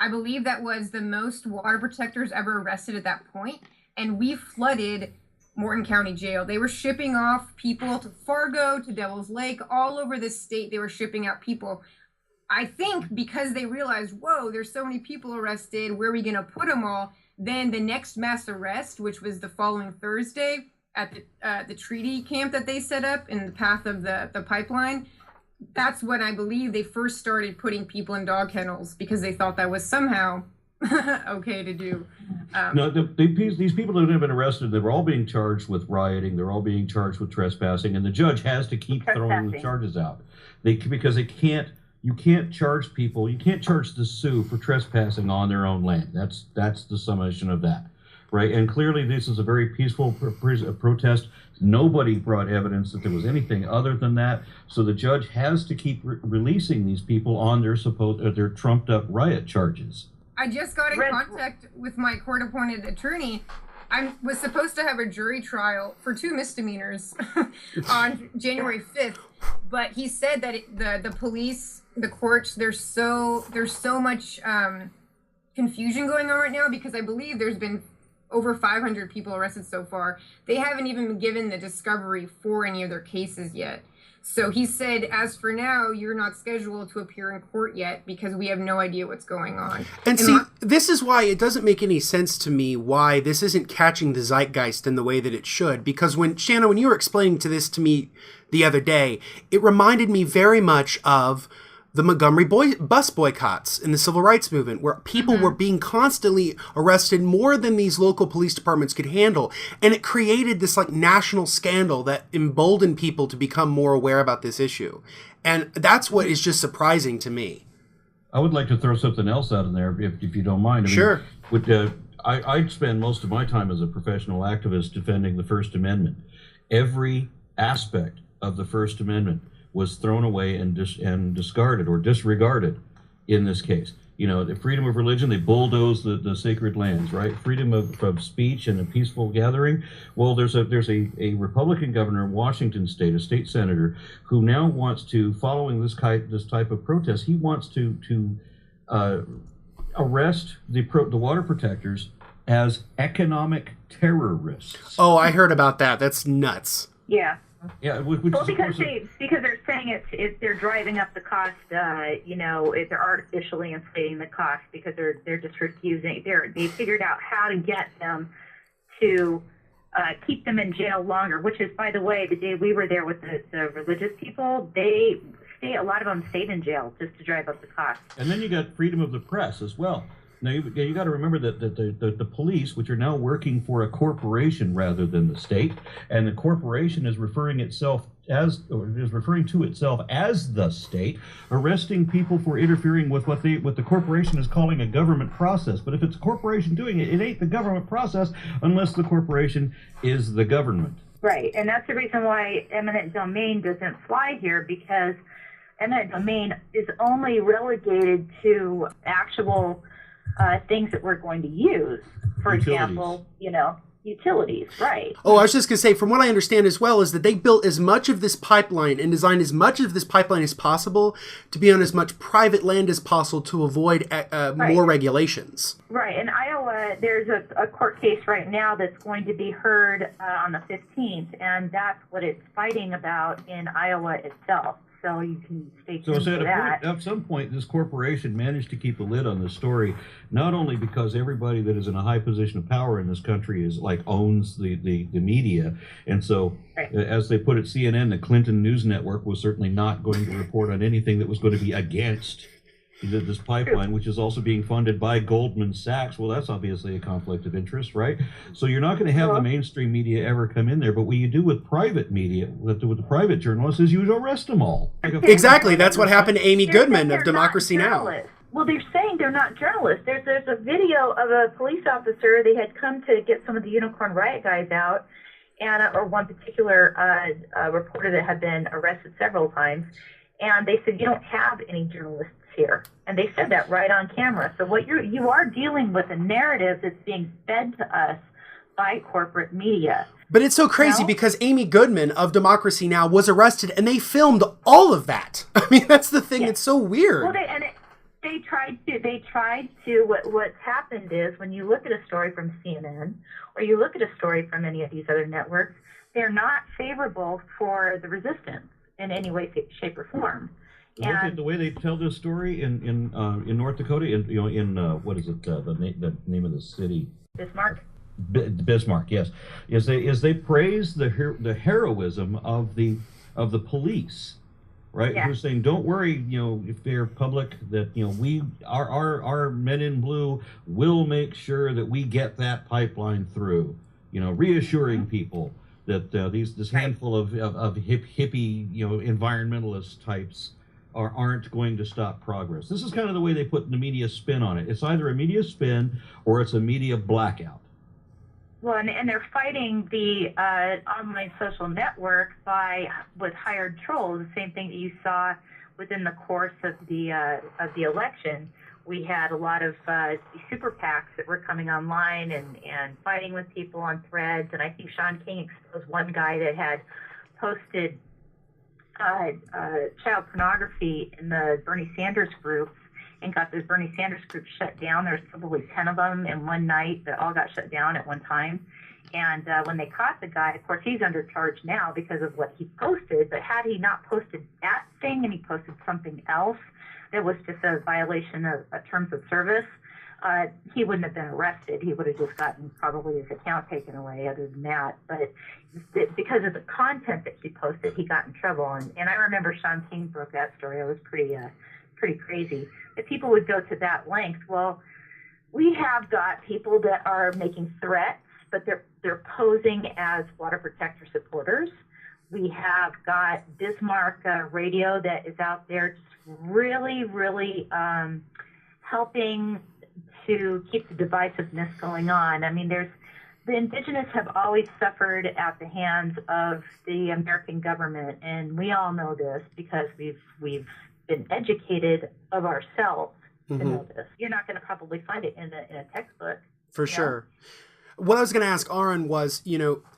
I believe that was the most water protectors ever arrested at that point. And we flooded Morton County Jail. They were shipping off people to Fargo, to Devil's Lake, all over the state. They were shipping out people. I think because they realized, whoa, there's so many people arrested, where are we going to put them all? Then the next mass arrest, which was the following Thursday at the treaty camp that they set up in the path of the pipeline, that's when I believe they first started putting people in dog kennels because they thought that was somehow okay to do. No, these people that have been arrested, they were all being charged with rioting. They're all being charged with trespassing, and the judge has to keep throwing the charges out. Because you can't charge people. You can't charge the Sioux for trespassing on their own land. That's the summation of that, right? And clearly, this is a very peaceful protest. Nobody brought evidence that there was anything other than that. So the judge has to keep releasing these people on their trumped up riot charges. I just got in contact with my court-appointed attorney. I was supposed to have a jury trial for 2 misdemeanors on January 5th, but he said that the police, the courts, there's so much confusion going on right now because I believe there's been over 500 people arrested so far. They haven't even been given the discovery for any of their cases yet. So he said, as for now, you're not scheduled to appear in court yet because we have no idea what's going on. And see, this is why it doesn't make any sense to me why this isn't catching the zeitgeist in the way that it should. Because when you were explaining this to me the other day, it reminded me very much of the Montgomery bus boycotts in the civil rights movement, where people were being constantly arrested more than these local police departments could handle. And it created this national scandal that emboldened people to become more aware about this issue. And that's what is just surprising to me. I would like to throw something else out in there, if you don't mind. Sure. I spend most of my time as a professional activist defending the First Amendment. Every aspect of the First Amendment was thrown away and discarded or disregarded in this case. The freedom of religion, they bulldozed the sacred lands, right? Freedom of speech and a peaceful gathering. Well, there's a Republican governor in Washington State, a state senator, who now wants to, following this type of protest, he wants to arrest the water protectors as economic terrorists. Oh, I heard about that. That's nuts. Yeah. Yeah, because they're saying they're driving up the cost. They're artificially inflating the cost because they're just refusing. They figured out how to get them to keep them in jail longer. Which is, by the way, the day we were there with the religious people, they a lot of them stayed in jail just to drive up the cost. And then you got freedom of the press as well. Now you got to remember that the police, which are now working for a corporation rather than the state, and the corporation is referring to itself as the state, arresting people for interfering with what the corporation is calling a government process. But if it's a corporation doing it, it ain't the government process unless the corporation is the government. Right, and that's the reason why eminent domain doesn't fly here, because eminent domain is only relegated to actual things that we're going to use. For example, utilities, right. Oh, I was just going to say, from what I understand as well, is that they built as much of this pipeline and designed as much of this pipeline as possible to be on as much private land as possible to avoid more regulations. Right. In Iowa, there's a court case right now that's going to be heard on the 15th, and that's what it's fighting about in Iowa itself. So you can stay tuned to that. At some point, this corporation managed to keep a lid on this story, not only because everybody that is in a high position of power in this country owns the media, and so, as they put it, CNN, the Clinton News Network, was certainly not going to report on anything that was going to be against this pipeline, which is also being funded by Goldman Sachs. Well, that's obviously a conflict of interest, right? So you're not going to have the mainstream media ever come in there. But what you do with private media, with the private journalists, is you arrest them all. Exactly. That's what happened to Amy Goodman of Democracy Now! Well, they're saying they're not journalists. There's a video of a police officer. They had come to get some of the Unicorn Riot guys out, and or one particular reporter that had been arrested several times. And they said, you don't have any journalists here. And they said that right on camera. So what you are dealing with a narrative that's being fed to us by corporate media. But it's so crazy because Amy Goodman of Democracy Now! Was arrested, and they filmed all of that. I mean, that's the thing. Yes. It's so weird. Well, they tried to. What's happened is, when you look at a story from CNN or you look at a story from any of these other networks, they're not favorable for the resistance in any way, shape, or form. And the way they tell this story in North Dakota, what is it? The name of the city? Bismarck. Bismarck, yes. Is they praise the heroism of the police, right? Yeah. Who's saying, don't worry, if they're public, that our men in blue will make sure that we get that pipeline through. Reassuring people that this handful of hippie environmentalist types aren't going to stop progress. This is kind of the way they put the media spin on it. It's either a media spin or it's a media blackout. Well, and they're fighting the online social network with hired trolls. The same thing that you saw within the course of the election. We had a lot of super PACs that were coming online and fighting with people on threads. And I think Sean King exposed one guy that had posted child pornography in the Bernie Sanders groups and got those Bernie Sanders groups shut down. There's probably 10 of them in one night that all got shut down at one time. And when they caught the guy, of course, he's under charge now because of what he posted. But had he not posted that thing and he posted something else that was just a violation of terms of service, he wouldn't have been arrested. He would have just gotten probably his account taken away other than that. But because of the content that he posted, he got in trouble. And I remember Sean King broke that story. It was pretty crazy. But people would go to that length. Well, we have got people that are making threats, but they're posing as water protector supporters. We have got Bismarck Radio that is out there just really, really helping to keep the divisiveness going on. I mean, the indigenous have always suffered at the hands of the American government, and we all know this because we've been educated of ourselves to know this. You're not going to probably find it in a textbook. For sure. What I was going to ask Aaron was,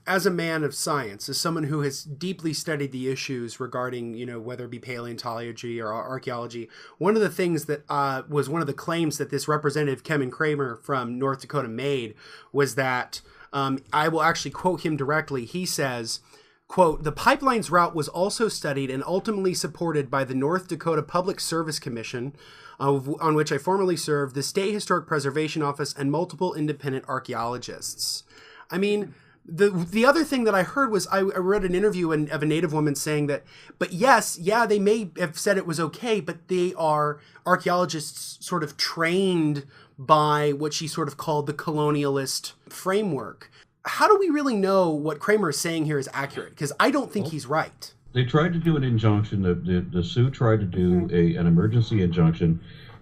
as a man of science, as someone who has deeply studied the issues regarding, whether it be paleontology or archaeology, one of the things that was one of the claims that this representative, Kevin Kramer from North Dakota, made was that, I will actually quote him directly, he says, quote, "The pipeline's route was also studied and ultimately supported by the North Dakota Public Service Commission, on which I formerly served, the State Historic Preservation Office, and multiple independent archaeologists." I mean, The other thing that I heard was I read an interview of a Native woman saying that, but yes, yeah, they may have said it was okay, but they are archaeologists sort of trained by what she sort of called the colonialist framework. How do we really know what Kramer is saying here is accurate? Because I don't think he's right. They tried to do an injunction. The Sioux tried to do an emergency injunction,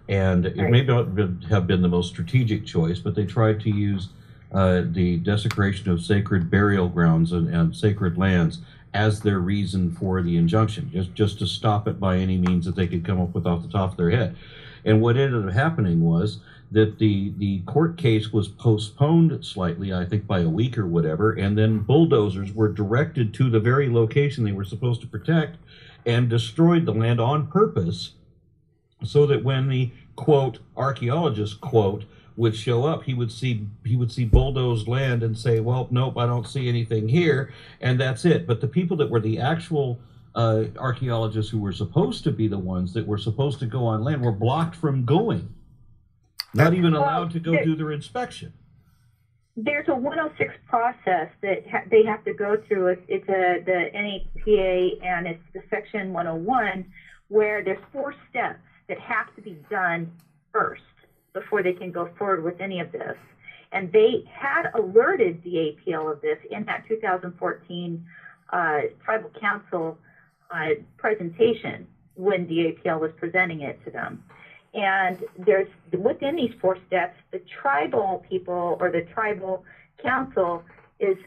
and it may not have been the most strategic choice, but they tried to use the desecration of sacred burial grounds and sacred lands as their reason for the injunction, just to stop it by any means that they could come up with off the top of their head. And what ended up happening was that the court case was postponed slightly, I think by a week or whatever, and then bulldozers were directed to the very location they were supposed to protect and destroyed the land on purpose, so that when the, quote, archaeologist, quote, would show up, he would see bulldozed land and say, well, nope, I don't see anything here, and that's it. But the people that were the actual archaeologists who were supposed to be the ones that were supposed to go on land were blocked from going. Not even allowed to go do their inspection. There's a 106 process that they have to go through. It's the NHPA, and it's the Section 101, where there's 4 steps that have to be done first before they can go forward with any of this. And they had alerted the APL of this in that 2014 Tribal Council presentation when the APL was presenting it to them. And there's, within these 4 steps, the tribal people or the tribal council is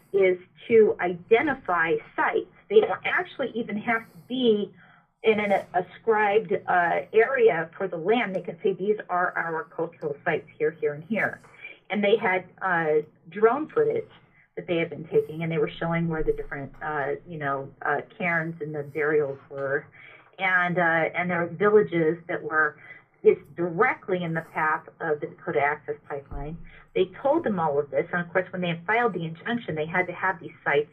to identify sites. They don't actually even have to be in an ascribed area for the land. They can say, these are our cultural sites here, here, and here. And they had drone footage that they had been taking, and they were showing where the different, cairns and the burials were. And there were villages that were directly in the path of the Dakota Access Pipeline. They told them all of this, and of course, when they filed the injunction, they had to have these sites,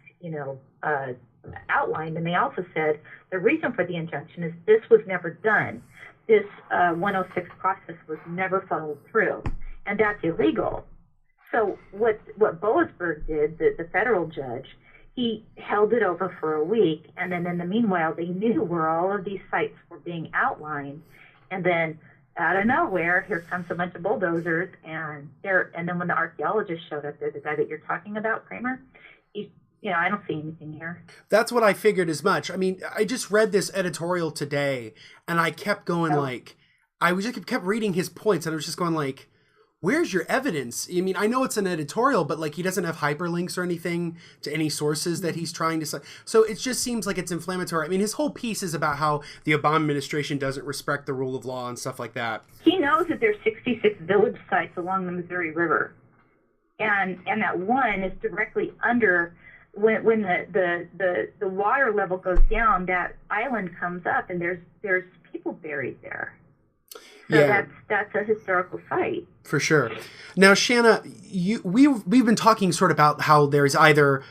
outlined. And they also said the reason for the injunction is this was never done. This 106 process was never followed through, and that's illegal. So what Boasberg did, the federal judge, he held it over for a week, and then in the meanwhile, they knew where all of these sites were being outlined, and then out of nowhere, here comes a bunch of bulldozers, and then when the archaeologist showed up there, the guy that you're talking about, Kramer, I don't see anything here. That's what I figured as much. I mean, I just read this editorial today, and I kept going kept reading his points, and I was just going like, where's your evidence? I mean, I know it's an editorial, but like he doesn't have hyperlinks or anything to any sources that he's trying to cite. So it just seems like it's inflammatory. I mean, his whole piece is about how the Obama administration doesn't respect the rule of law and stuff like that. He knows that there's 66 village sites along the Missouri River, and that one is directly under. When the water level goes down, that island comes up, and there's people buried there. So that's a historical site. For sure. Now, Shanna, we've been talking sort of about how there's either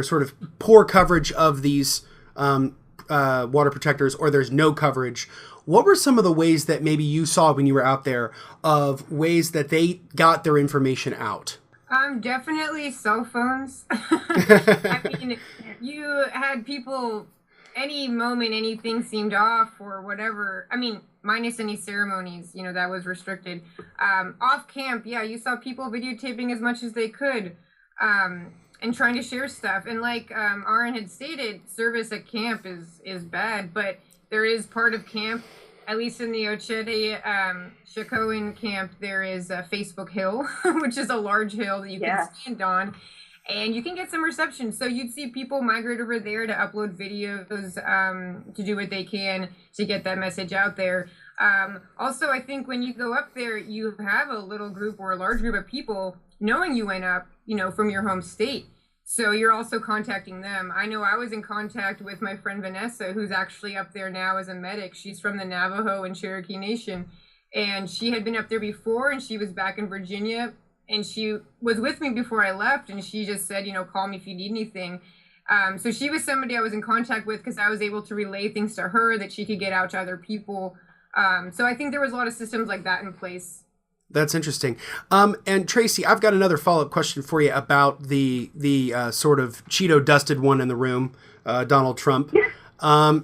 sort of poor coverage of these water protectors, or there's no coverage. What were some of the ways that maybe you saw when you were out there of ways that they got their information out? Definitely cell phones. I mean, you had people, any moment anything seemed off or whatever. I mean, minus any ceremonies, that was restricted. Off camp, you saw people videotaping as much as they could, and trying to share stuff. And like Aaron had stated, service at camp is bad, but there is part of camp, at least in the Ochede Shikoan camp, there is a Facebook Hill, which is a large hill that you can stand on, and you can get some reception. So you'd see people migrate over there to upload videos, to do what they can to get that message out there. Also, I think when you go up there, you have a little group or a large group of people knowing you went up, from your home state. So you're also contacting them. I know I was in contact with my friend Vanessa, who's actually up there now as a medic. She's from the Navajo and Cherokee Nation, and she had been up there before, and she was back in Virginia, and she was with me before I left, and she just said, call me if you need anything. So she was somebody I was in contact with because I was able to relay things to her that she could get out to other people. So I think there was a lot of systems like that in place. That's interesting. And Tracy, I've got another follow-up question for you about the sort of Cheeto dusted one in the room, Donald Trump. At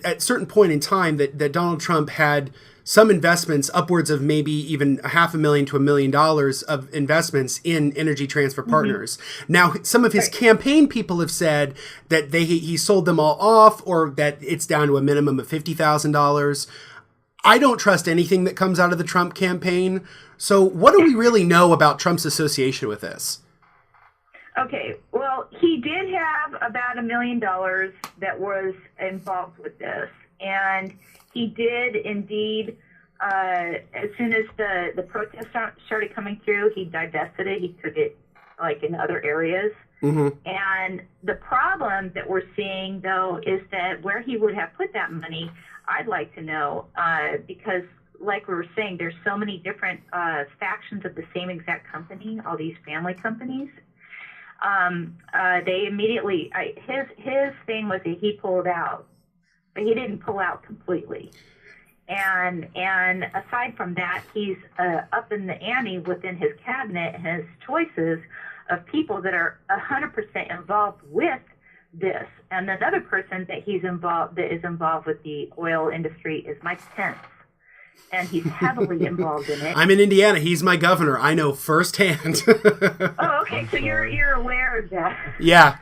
a certain point in time that Donald Trump had some investments, upwards of maybe even $500,000 to $1 million of investments in Energy Transfer Partners. Now, some of his campaign people have said that he sold them all off, or that it's down to a minimum of $50,000. I don't trust anything that comes out of the Trump campaign. So what do we really know about Trump's association with this? Okay, well, he did have about $1 million that was involved with this. And he did indeed, as soon as the protests started coming through, he divested it. He took it like in other areas. And the problem that we're seeing, though, is that where he would have put that money, I'd like to know, because like we were saying, there's so many different factions of the same exact company, all these family companies. They immediately, his thing was that he pulled out, but he didn't pull out completely. And aside from that, he's up in the ante within his cabinet, his choices of people that are 100% involved with this. And another person that is involved with the oil industry is Mike Pence. And he's heavily involved in it. I'm in Indiana. He's my governor. I know firsthand. Oh, okay. So you're aware of that. Yeah.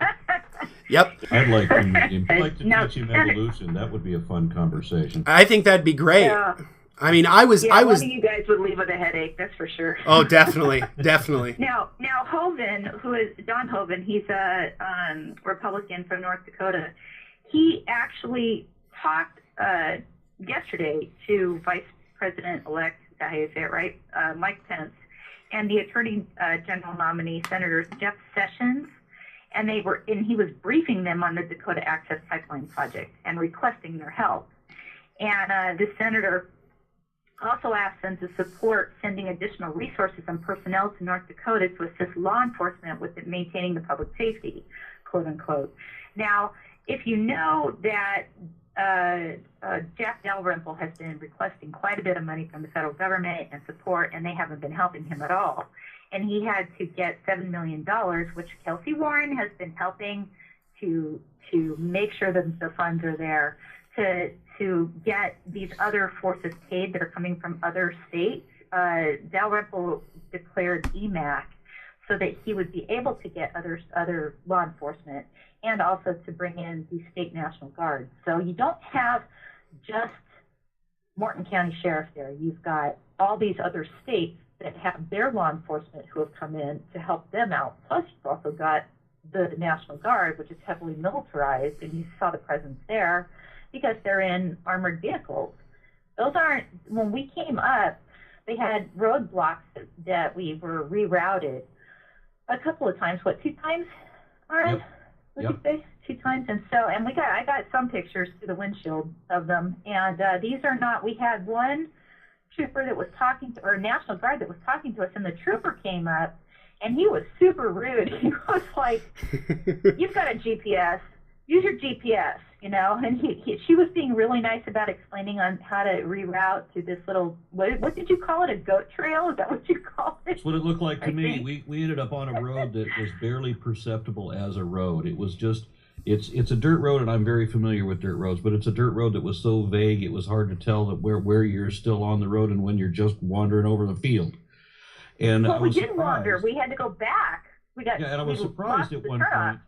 Yep. I'd like to teach him evolution. That would be a fun conversation. I think that'd be great. Yeah. I mean, I was. One of you guys would leave with a headache. That's for sure. Oh, definitely, definitely. Now, Hoeven, who is Don Hoeven, he's a Republican from North Dakota. He actually talked yesterday to Vice President-elect, is that how you say it right, Mike Pence, and the Attorney General nominee, Senator Jeff Sessions, and he was briefing them on the Dakota Access Pipeline project and requesting their help. And the senator also asked them to support sending additional resources and personnel to North Dakota to assist law enforcement with maintaining the public safety, quote unquote. Now, if you know that Jack Dalrymple has been requesting quite a bit of money from the federal government and support, and they haven't been helping him at all. And he had to get $7 million, which Kelsey Warren has been helping to make sure that the funds are there to get these other forces paid that are coming from other states. Dalrymple declared EMAC so that he would be able to get other law enforcement, and also to bring in the state National Guard. So you don't have just Morton County Sheriff there. You've got all these other states that have their law enforcement who have come in to help them out. Plus, you've also got the National Guard, which is heavily militarized, and you saw the presence there because they're in armored vehicles. Those aren't, when we came up, they had roadblocks that we were rerouted a couple of times. What, 2 times, Aaron? Yep. Would you say 2 times? And so, and I got some pictures through the windshield of them. And these are not, we had one trooper that was talking to, or National Guard that was talking to us, and the trooper came up, and he was super rude. He was like, "You've got a GPS. Use your GPS," you know. And she was being really nice about explaining on how to reroute to this little, what did you call it? A goat trail? Is that what you call it? That's what it looked like to me. We ended up on a road that was barely perceptible as a road. It was just, it's a dirt road, and I'm very familiar with dirt roads, but it's a dirt road that was so vague it was hard to tell that where you're still on the road and when you're just wandering over the field. And well, we didn't wander. We had to go back. And I was surprised at one point.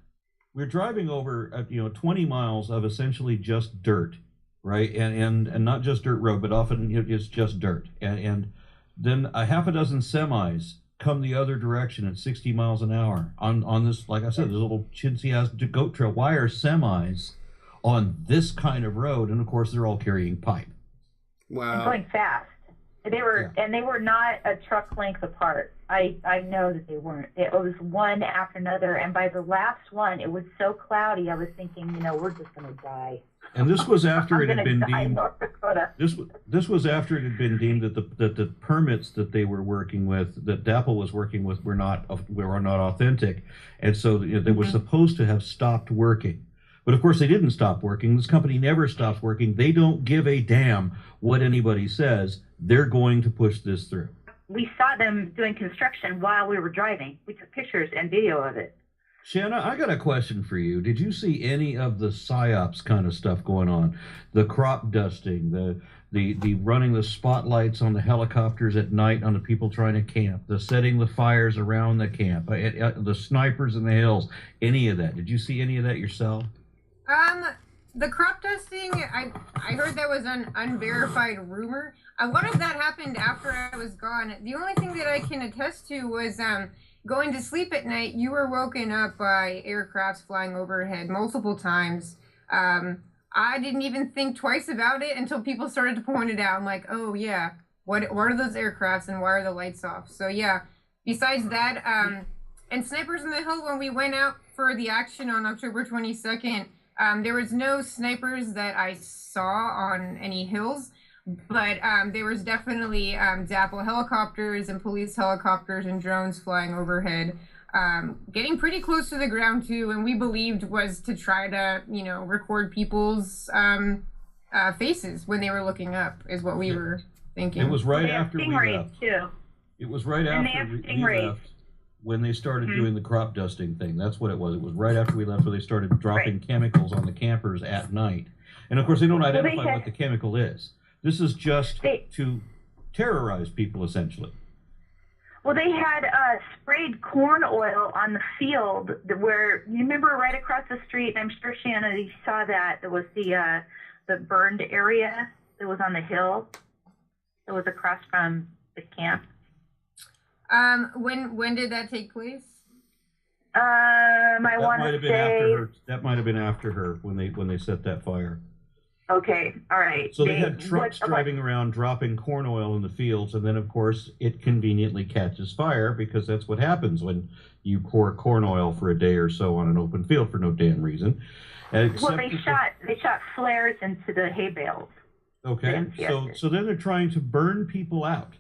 We're driving over 20 miles of essentially just dirt, right? And not just dirt road, but often it's just dirt. And then a half a dozen semis come the other direction at 60 miles an hour on this, like I said, this little chintzy-ass goat trail. Why are semis on this kind of road? And of course, they're all carrying pipe. Wow. And going fast. They were, and they were not a truck length apart. I know that they weren't. It was one after another, and by the last one, it was so cloudy. I was thinking, we're just going to die. And this was after it had been deemed. North Dakota. This was after it had been deemed that the permits that they were working with, that DAPL was working with, were not authentic, and so they were supposed to have stopped working. But of course, they didn't stop working. This company never stops working. They don't give a damn what anybody says. They're going to push this through. We saw them doing construction while we were driving. We took pictures and video of it. Shanna, I got a question for you. Did you see any of the psyops kind of stuff going on? The crop dusting, the running the spotlights on the helicopters at night on the people trying to camp, the setting the fires around the camp, the snipers in the hills, any of that? Did you see any of that yourself? The crop dusting, I heard that was an unverified rumor. A lot of that happened after I was gone. The only thing that I can attest to was going to sleep at night. You were woken up by aircrafts flying overhead multiple times. I didn't even think twice about it until people started to point it out. I'm like, oh yeah, what are those aircrafts and why are the lights off? So yeah, besides that, and snipers in the hill, when we went out for the action on October 22nd, there was no snipers that I saw on any hills, but there was definitely DAPL helicopters and police helicopters and drones flying overhead, getting pretty close to the ground too, and we believed was to try to, record people's faces when they were looking up, is what we were thinking. It was right after we left. Too. It was right after we left. When they started doing the crop dusting thing. That's what it was. It was right after we left where they started dropping chemicals on the campers at night. And of course, they don't identify what the chemical is. This is just to terrorize people, essentially. Well, they had sprayed corn oil on the field where, you remember right across the street, and I'm sure, Shanna, you saw that. There was the burned area that was on the hill. It was across from the camp. When did that take place? I want to say that might have been after her when they set that fire. Okay, all right. So they had trucks driving around dropping corn oil in the fields, and then of course it conveniently catches fire because that's what happens when you pour corn oil for a day or so on an open field for no damn reason. Well, they shot flares into the hay bales. Okay, so then they're trying to burn people out.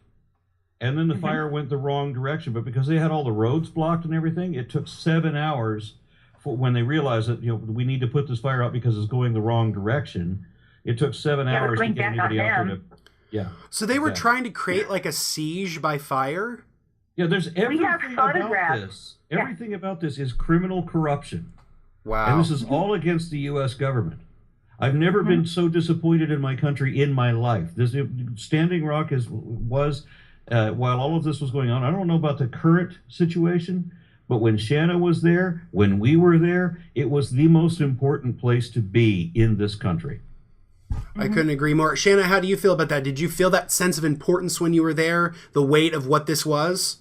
And then the fire went the wrong direction. But because they had all the roads blocked and everything, it took 7 hours for when they realized that, we need to put this fire out because it's going the wrong direction. It took 7 hours to get anybody out there to... Yeah. So they were trying to create like a siege by fire? Yeah, there's everything about this. Everything about this is criminal corruption. Wow. And this is all against the U.S. government. I've never been so disappointed in my country in my life. Standing Rock was... while all of this was going on, I don't know about the current situation, but when Shanna was there, when we were there, it was the most important place to be in this country. I couldn't agree more. Shanna, how do you feel about that? Did you feel that sense of importance when you were there, the weight of what this was?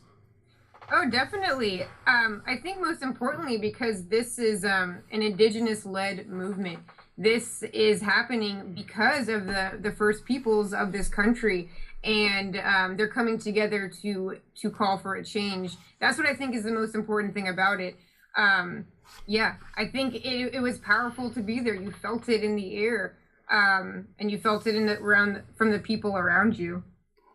Oh, definitely. I think most importantly because this is an indigenous-led movement. This is happening because of the first peoples of this country. And they're coming together to call for a change. That's what I think is the most important thing about it. I think it was powerful to be there. You felt it in the air, and you felt it from the people around you.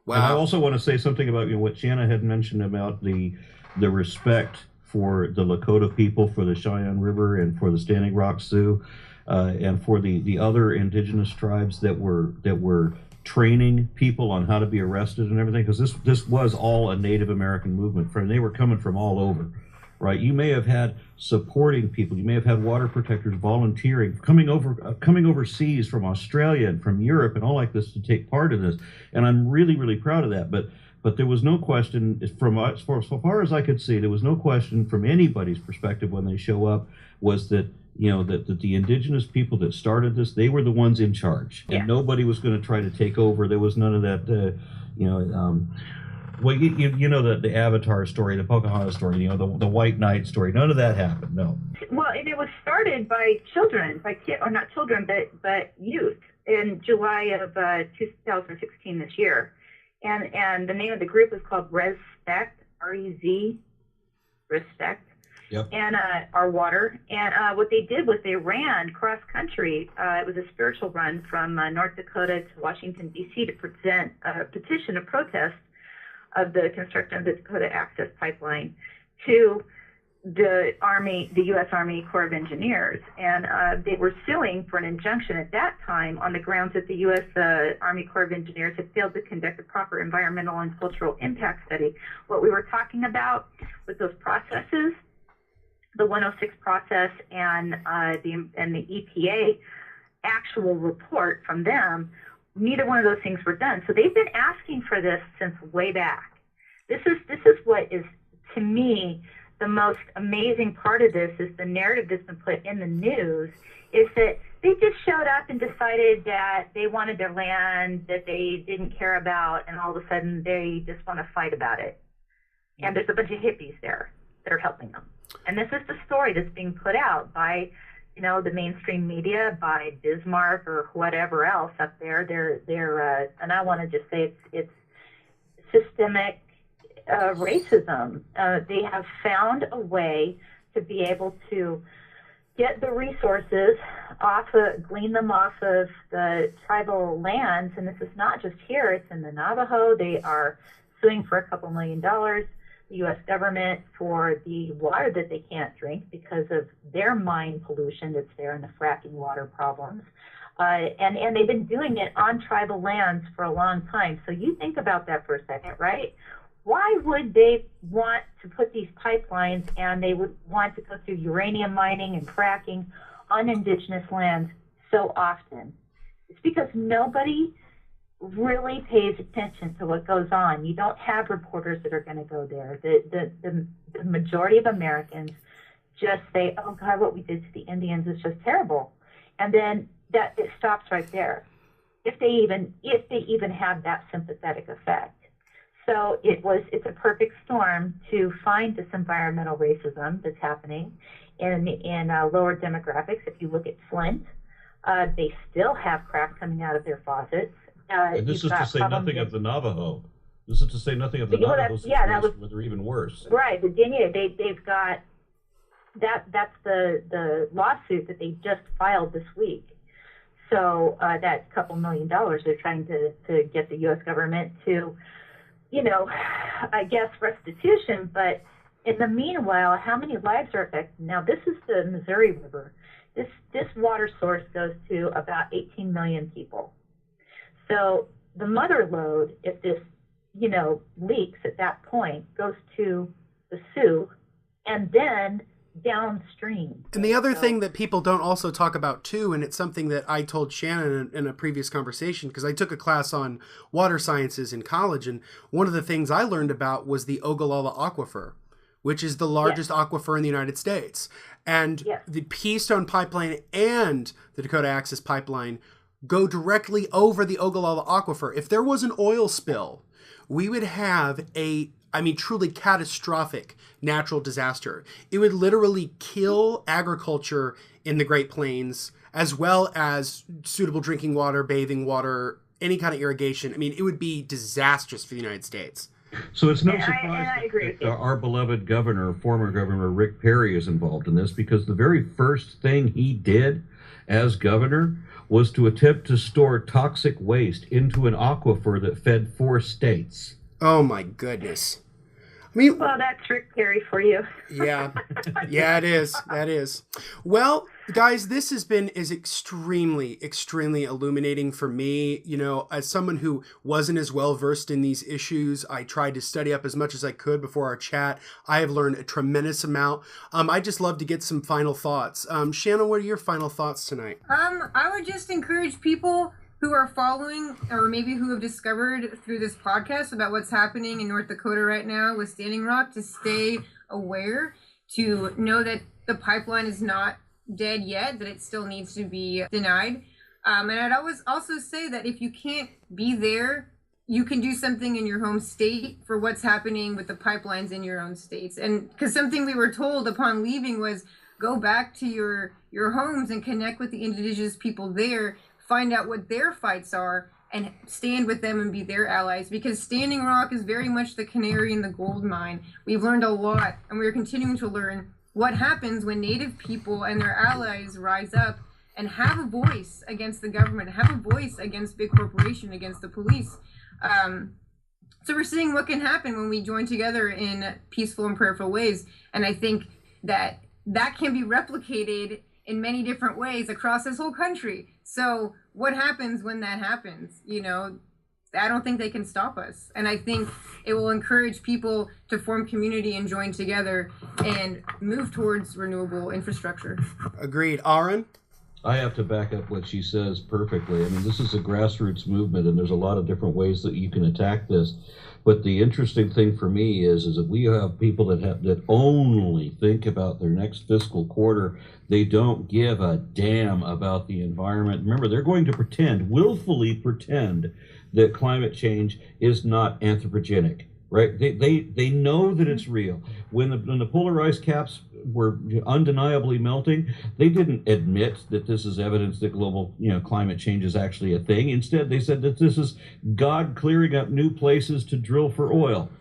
Wow. And I also want to say something about what Shanna had mentioned about the respect for the Dakota people, for the Cheyenne River, and for the Standing Rock Sioux, and for the other indigenous tribes that were training people on how to be arrested and everything, because this was all a Native American movement. They were coming from all over, right? You may have had supporting people, you may have had water protectors volunteering, coming overseas from Australia and from Europe and all like this to take part in this, and I'm really, really proud of that. But there was no question, as far as I could see, there was no question from anybody's perspective when they show up, was that that the indigenous people that started this, they were the ones in charge, and nobody was going to try to take over. There was none of that, the Avatar story, the Pocahontas story, the White Knight story. None of that happened. No. Well, and it was started by children, not children, but youth in July of 2016 this year, and the name of the group is called Respect, R-E-Z, Respect. Yep. And our water. And what they did was they ran cross country. It was a spiritual run from North Dakota to Washington, D.C. to present a petition, a protest of the construction of the Dakota Access Pipeline to the U.S. Army Corps of Engineers, and they were suing for an injunction at that time on the grounds that the U.S. Army Corps of Engineers had failed to conduct a proper environmental and cultural impact study. What we were talking about with those processes, the 106 process and the EPA actual report from them, neither one of those things were done. So they've been asking for this since way back. This is what is, to me, the most amazing part of this is the narrative that's been put in the news is that they just showed up and decided that they wanted their land that they didn't care about, and all of a sudden they just want to fight about it. And there's a bunch of hippies there that are helping them. And this is the story that's being put out by, the mainstream media, by Bismarck or whatever else up there. They're and I want to just say it's systemic racism. They have found a way to be able to get the resources glean them off of the tribal lands, and this is not just here, it's in the Navajo. They are suing for $2 million, the U.S. government, for the water that they can't drink because of their mine pollution that's there and the fracking water problems. And they've been doing it on tribal lands for a long time. So you think about that for a second, right? Why would they want to put these pipelines and they would want to go through uranium mining and fracking on indigenous lands so often? It's because nobody really pays attention to what goes on. You don't have reporters that are going to go there. The majority of Americans just say, oh God, what we did to the Indians is just terrible. And then that it stops right there. If they even have that sympathetic effect. So it's a perfect storm to find this environmental racism that's happening in lower demographics. If you look at Flint, they still have crap coming out of their faucets. And this is to say nothing of the Navajo. This is to say nothing of the Navajo situation, where they're even worse. Right, Virginia, they've got that's the lawsuit that they just filed this week. So that $2 million they're trying to get the U.S. government to, I guess restitution. But in the meanwhile, how many lives are affected? Now, this is the Missouri River. This water source goes to about 18 million people. So the mother load, if this, leaks at that point, goes to the Sioux and then downstream. And the other thing that people don't also talk about too, and it's something that I told Shannon in a previous conversation, because I took a class on water sciences in college, and one of the things I learned about was the Ogallala Aquifer, which is the largest aquifer in the United States. And the Keystone Pipeline and the Dakota Access Pipeline go directly over the Ogallala Aquifer. If there was an oil spill, we would have truly catastrophic natural disaster. It would literally kill agriculture in the Great Plains, as well as suitable drinking water, bathing water, any kind of irrigation. It would be disastrous for the United States. So it's no surprise that our beloved former governor Rick Perry is involved in this, because the very first thing he did as governor was to attempt to store toxic waste into an aquifer that fed 4 states. Oh my goodness. Well, that's Rick Perry for you. Yeah, it is. That is. Well, guys, this is extremely, extremely illuminating for me. As someone who wasn't as well versed in these issues, I tried to study up as much as I could before our chat. I have learned a tremendous amount. I just love to get some final thoughts. Shannon, what are your final thoughts tonight? I would just encourage people who are following, or maybe who have discovered through this podcast about what's happening in North Dakota right now with Standing Rock, to stay aware, to know that the pipeline is not dead yet, that it still needs to be denied. And I'd always also say that if you can't be there, you can do something in your home state for what's happening with the pipelines in your own states. And because something we were told upon leaving was, go back to your homes and connect with the indigenous people there, find out what their fights are, and stand with them and be their allies, because Standing Rock is very much the canary in the gold mine. We've learned a lot, and we're continuing to learn what happens when Native people and their allies rise up and have a voice against the government, have a voice against big corporation, against the police. So we're seeing what can happen when we join together in peaceful and prayerful ways. And I think that can be replicated in many different ways across this whole country. So what happens when that happens? You know, I don't think they can stop us. And I think it will encourage people to form community and join together and move towards renewable infrastructure. Agreed. Aaron? I have to back up what she says perfectly. I mean, this is a grassroots movement, and there's a lot of different ways that you can attack this. But the interesting thing for me is that we have people that only think about their next fiscal quarter. They don't give a damn about the environment. Remember, they're going to willfully pretend, that climate change is not anthropogenic. Right? They know that it's real. When the polar ice caps were undeniably melting, they didn't admit that this is evidence that global climate change is actually a thing. Instead, they said that this is God clearing up new places to drill for oil.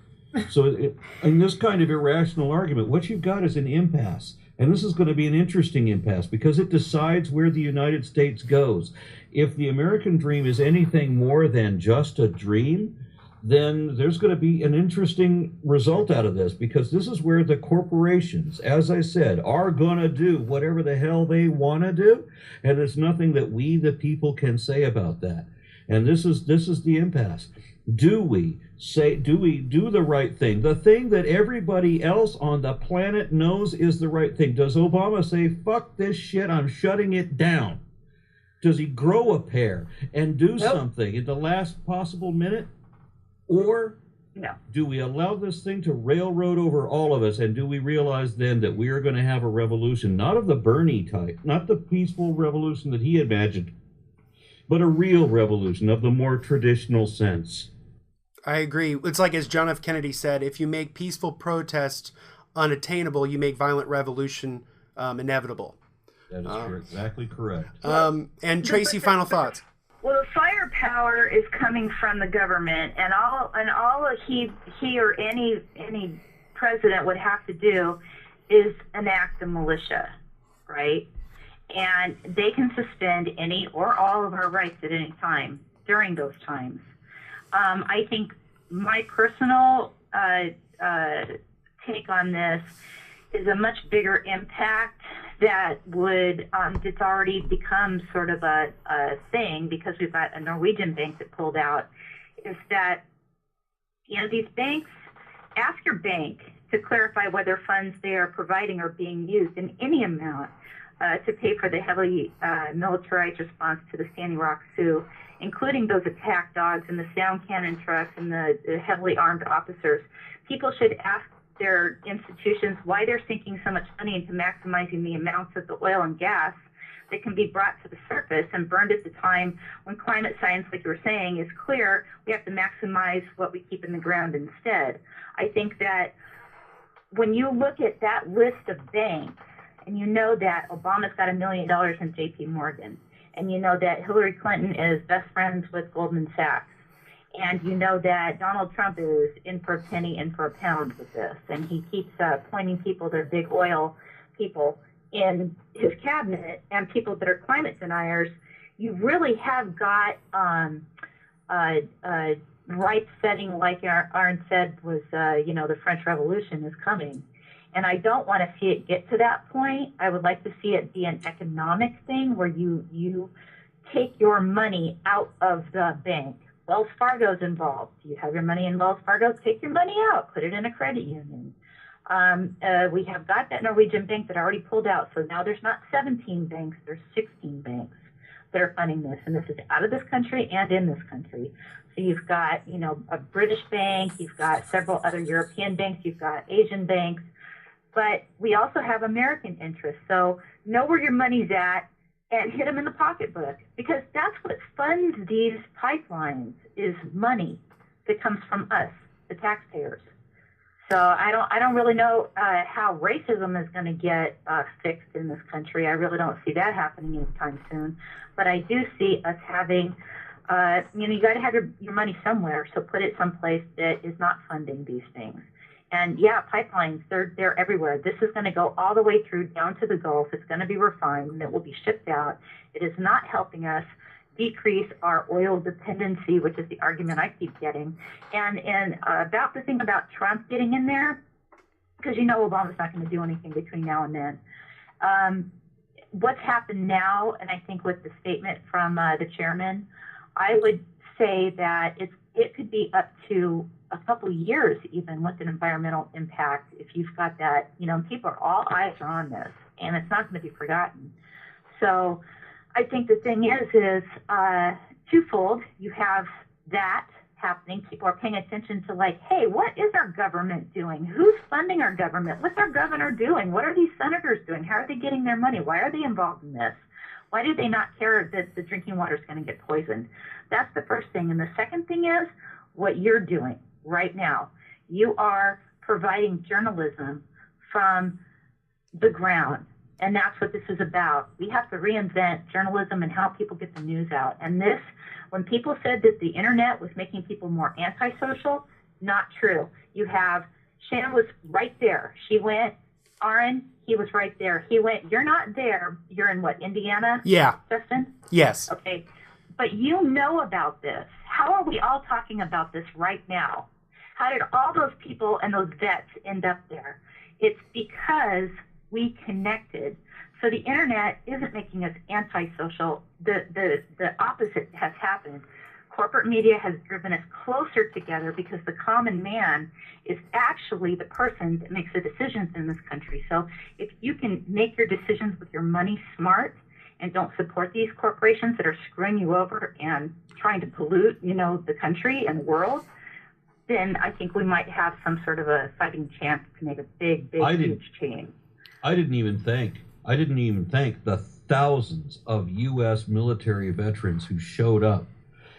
So in this kind of irrational argument, what you've got is an impasse. And this is going to be an interesting impasse because it decides where the United States goes. If the American dream is anything more than just a dream, then there's going to be an interesting result out of this, because this is where the corporations, as I said, are going to do whatever the hell they want to do, and there's nothing that we, the people, can say about that. And this is the impasse. Do we do the right thing, the thing that everybody else on the planet knows is the right thing? Does Obama say, fuck this shit, I'm shutting it down? Does he grow a pair and do something at the last possible minute? Or do we allow this thing to railroad over all of us, and do we realize then that we are going to have a revolution, not of the Bernie type, not the peaceful revolution that he imagined, but a real revolution of the more traditional sense? I agree. It's like, as John F. Kennedy said, if you make peaceful protest unattainable, you make violent revolution inevitable. That is exactly correct. And Tracy, final thoughts. Well, the firepower is coming from the government, and all he or any president would have to do is enact a militia, right? And they can suspend any or all of our rights at any time during those times. I think my personal take on this is a much bigger impact that would, it's already become sort of a thing, because we've got a Norwegian bank that pulled out, is that, these banks, ask your bank to clarify whether funds they are providing are being used in any amount to pay for the heavily militarized response to the Standing Rock Sioux, including those attack dogs and the sound cannon trucks and the heavily armed officers. People should ask their institutions why they're sinking so much money into maximizing the amounts of the oil and gas that can be brought to the surface and burned at the time when climate science, like you were saying, is clear. We have to maximize what we keep in the ground instead. I think that when you look at that list of banks, and you know that Obama's got $1 million in J.P. Morgan, and you know that Hillary Clinton is best friends with Goldman Sachs, and you know that Donald Trump is in for a penny, in for a pound with this, and he keeps pointing people that are big oil people in his cabinet and people that are climate deniers, you really have got right setting, like Aaron said, was, the French Revolution is coming. And I don't want to see it get to that point. I would like to see it be an economic thing where you take your money out of the bank. Wells Fargo's involved. You have your money in Wells Fargo, take your money out, put it in a credit union. We have got that Norwegian bank that already pulled out, so now there's not 17 banks, there's 16 banks that are funding this, and this is out of this country and in this country. So you've got, a British bank, you've got several other European banks, you've got Asian banks, but we also have American interests. So know where your money's at and hit them in the pocketbook, because that's what funds these pipelines, is money that comes from us, the taxpayers. So I don't really know how racism is going to get fixed in this country. I really don't see that happening anytime soon. But I do see us having, you got to have your money somewhere, so put it someplace that is not funding these things. And yeah, pipelines, they're everywhere. This is going to go all the way through down to the Gulf. It's going to be refined, and it will be shipped out. It is not helping us decrease our oil dependency, which is the argument I keep getting. And about the thing about Trump getting in there, because you know Obama's not going to do anything between now and then. What's happened now, and I think with the statement from the chairman, I would say that it could be up to a couple years even with an environmental impact if you've got that, people all eyes are on this, and it's not going to be forgotten. So I think the thing is twofold. You have that happening. People are paying attention to hey, what is our government doing? Who's funding our government? What's our governor doing? What are these senators doing? How are they getting their money? Why are they involved in this? Why do they not care that the drinking water is going to get poisoned? That's the first thing. And the second thing is what you're doing right now. You are providing journalism from the ground. And that's what this is about. We have to reinvent journalism and how people get the news out. And this, when people said that the internet was making people more antisocial, not true. You have, Shannon was right there. She went, Aaron, he was right there. He went, you're not there. You're in what, Indiana? Yeah. Justin? Yes. Okay. But you know about this. How are we all talking about this right now? How did all those people and those vets end up there? It's because we connected. So the internet isn't making us antisocial. The opposite has happened. Corporate media has driven us closer together because the common man is actually the person that makes the decisions in this country. So if you can make your decisions with your money smart and don't support these corporations that are screwing you over and trying to pollute, the country and the world, then I think we might have some sort of a fighting chance to make a big, huge change. I didn't even thank the thousands of U.S. military veterans who showed up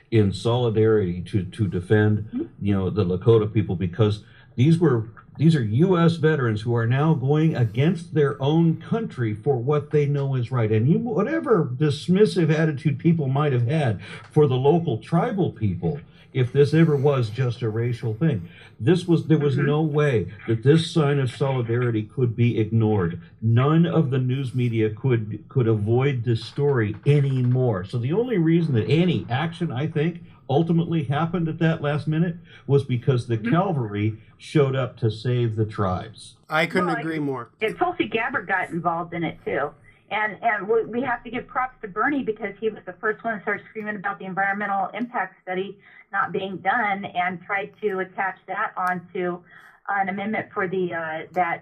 in solidarity to defend, the Lakota people, because these are U.S. veterans who are now going against their own country for what they know is right. And whatever dismissive attitude people might have had for the local tribal people, if this ever was just a racial thing, there was no way that this sign of solidarity could be ignored. None of the news media could avoid this story anymore. So the only reason that any action, I think, ultimately happened at that last minute was because the cavalry showed up to save the tribes. I couldn't agree more. And Tulsi Gabbard got involved in it too. And we have to give props to Bernie because he was the first one to start screaming about the environmental impact study not being done and tried to attach that onto an amendment for the that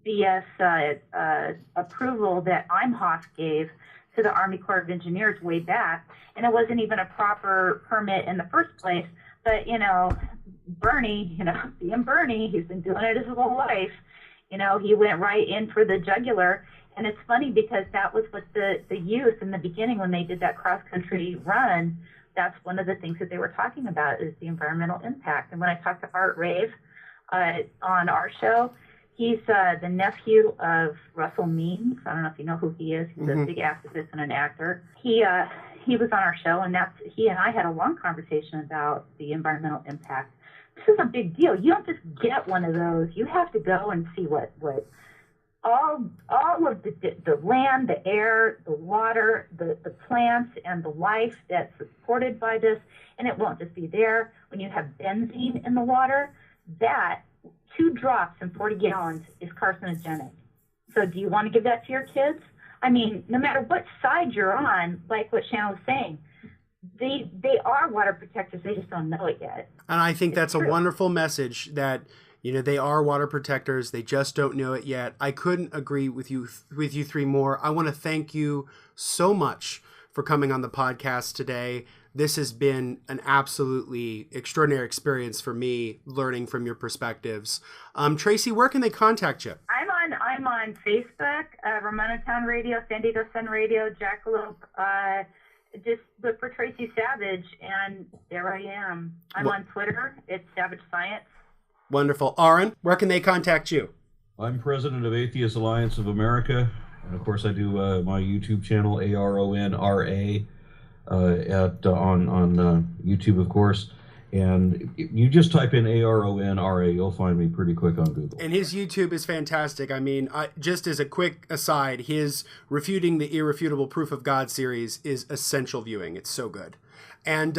BS approval that Imhoff gave to the Army Corps of Engineers way back. And it wasn't even a proper permit in the first place. But, Bernie, being Bernie, he's been doing it his whole life. He went right in for the jugular. And it's funny because that was what the youth in the beginning when they did that cross-country run, that's one of the things that they were talking about is the environmental impact. And when I talked to Art Rave on our show, he's the nephew of Russell Means. I don't know if you know who he is. He's a big activist and an actor. He was on our show, and he and I had a long conversation about the environmental impact. This is a big deal. You don't just get one of those. You have to go and see what all of the land, the air, the water, the plants, and the life that's supported by this. And it won't just be there. When you have benzene in the water, that 2 drops in 40 gallons is carcinogenic. So do you want to give that to your kids? I mean, no matter what side you're on, like what Shannon was saying, they are water protectors. They just don't know it yet. And I think that's a wonderful message that, they are water protectors. They just don't know it yet. I couldn't agree with you 3 more. I want to thank you so much for coming on the podcast today. This has been an absolutely extraordinary experience for me, learning from your perspectives. Tracy, where can they contact you? I'm on Facebook, Ramona Town Radio, San Diego Sun Radio, Jackalope. Just look for Tracy Savage, and there I am. I'm on Twitter. It's Savage Science. Wonderful. Aaron, where can they contact you? I'm president of Atheist Alliance of America. And of course, I do my YouTube channel, ARONRA, on YouTube, of course. And you just type in ARONRA, you'll find me pretty quick on Google. And his YouTube is fantastic. I mean, just as a quick aside, his Refuting the Irrefutable Proof of God series is essential viewing. It's so good. And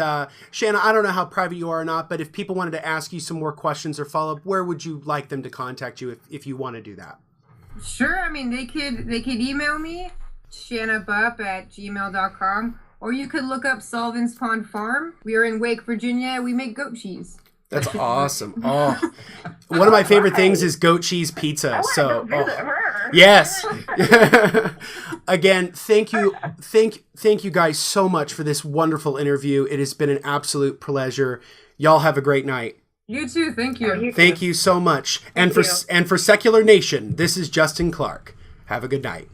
Shanna, I don't know how private you are or not, but if people wanted to ask you some more questions or follow up, where would you like them to contact you if you want to do that? Sure. I mean, they could email me, shannabupp@gmail.com. Or you could look up Sullivan's Pond Farm. We are in Wake, Virginia. We make goat cheese. That's awesome. Oh, one of my favorite things is goat cheese pizza. Go visit her. Yes. Again, thank you guys so much for this wonderful interview. It has been an absolute pleasure. Y'all have a great night. You too. Thank you. You Thank you so much. And for Secular Nation, this is Justin Clark. Have a good night.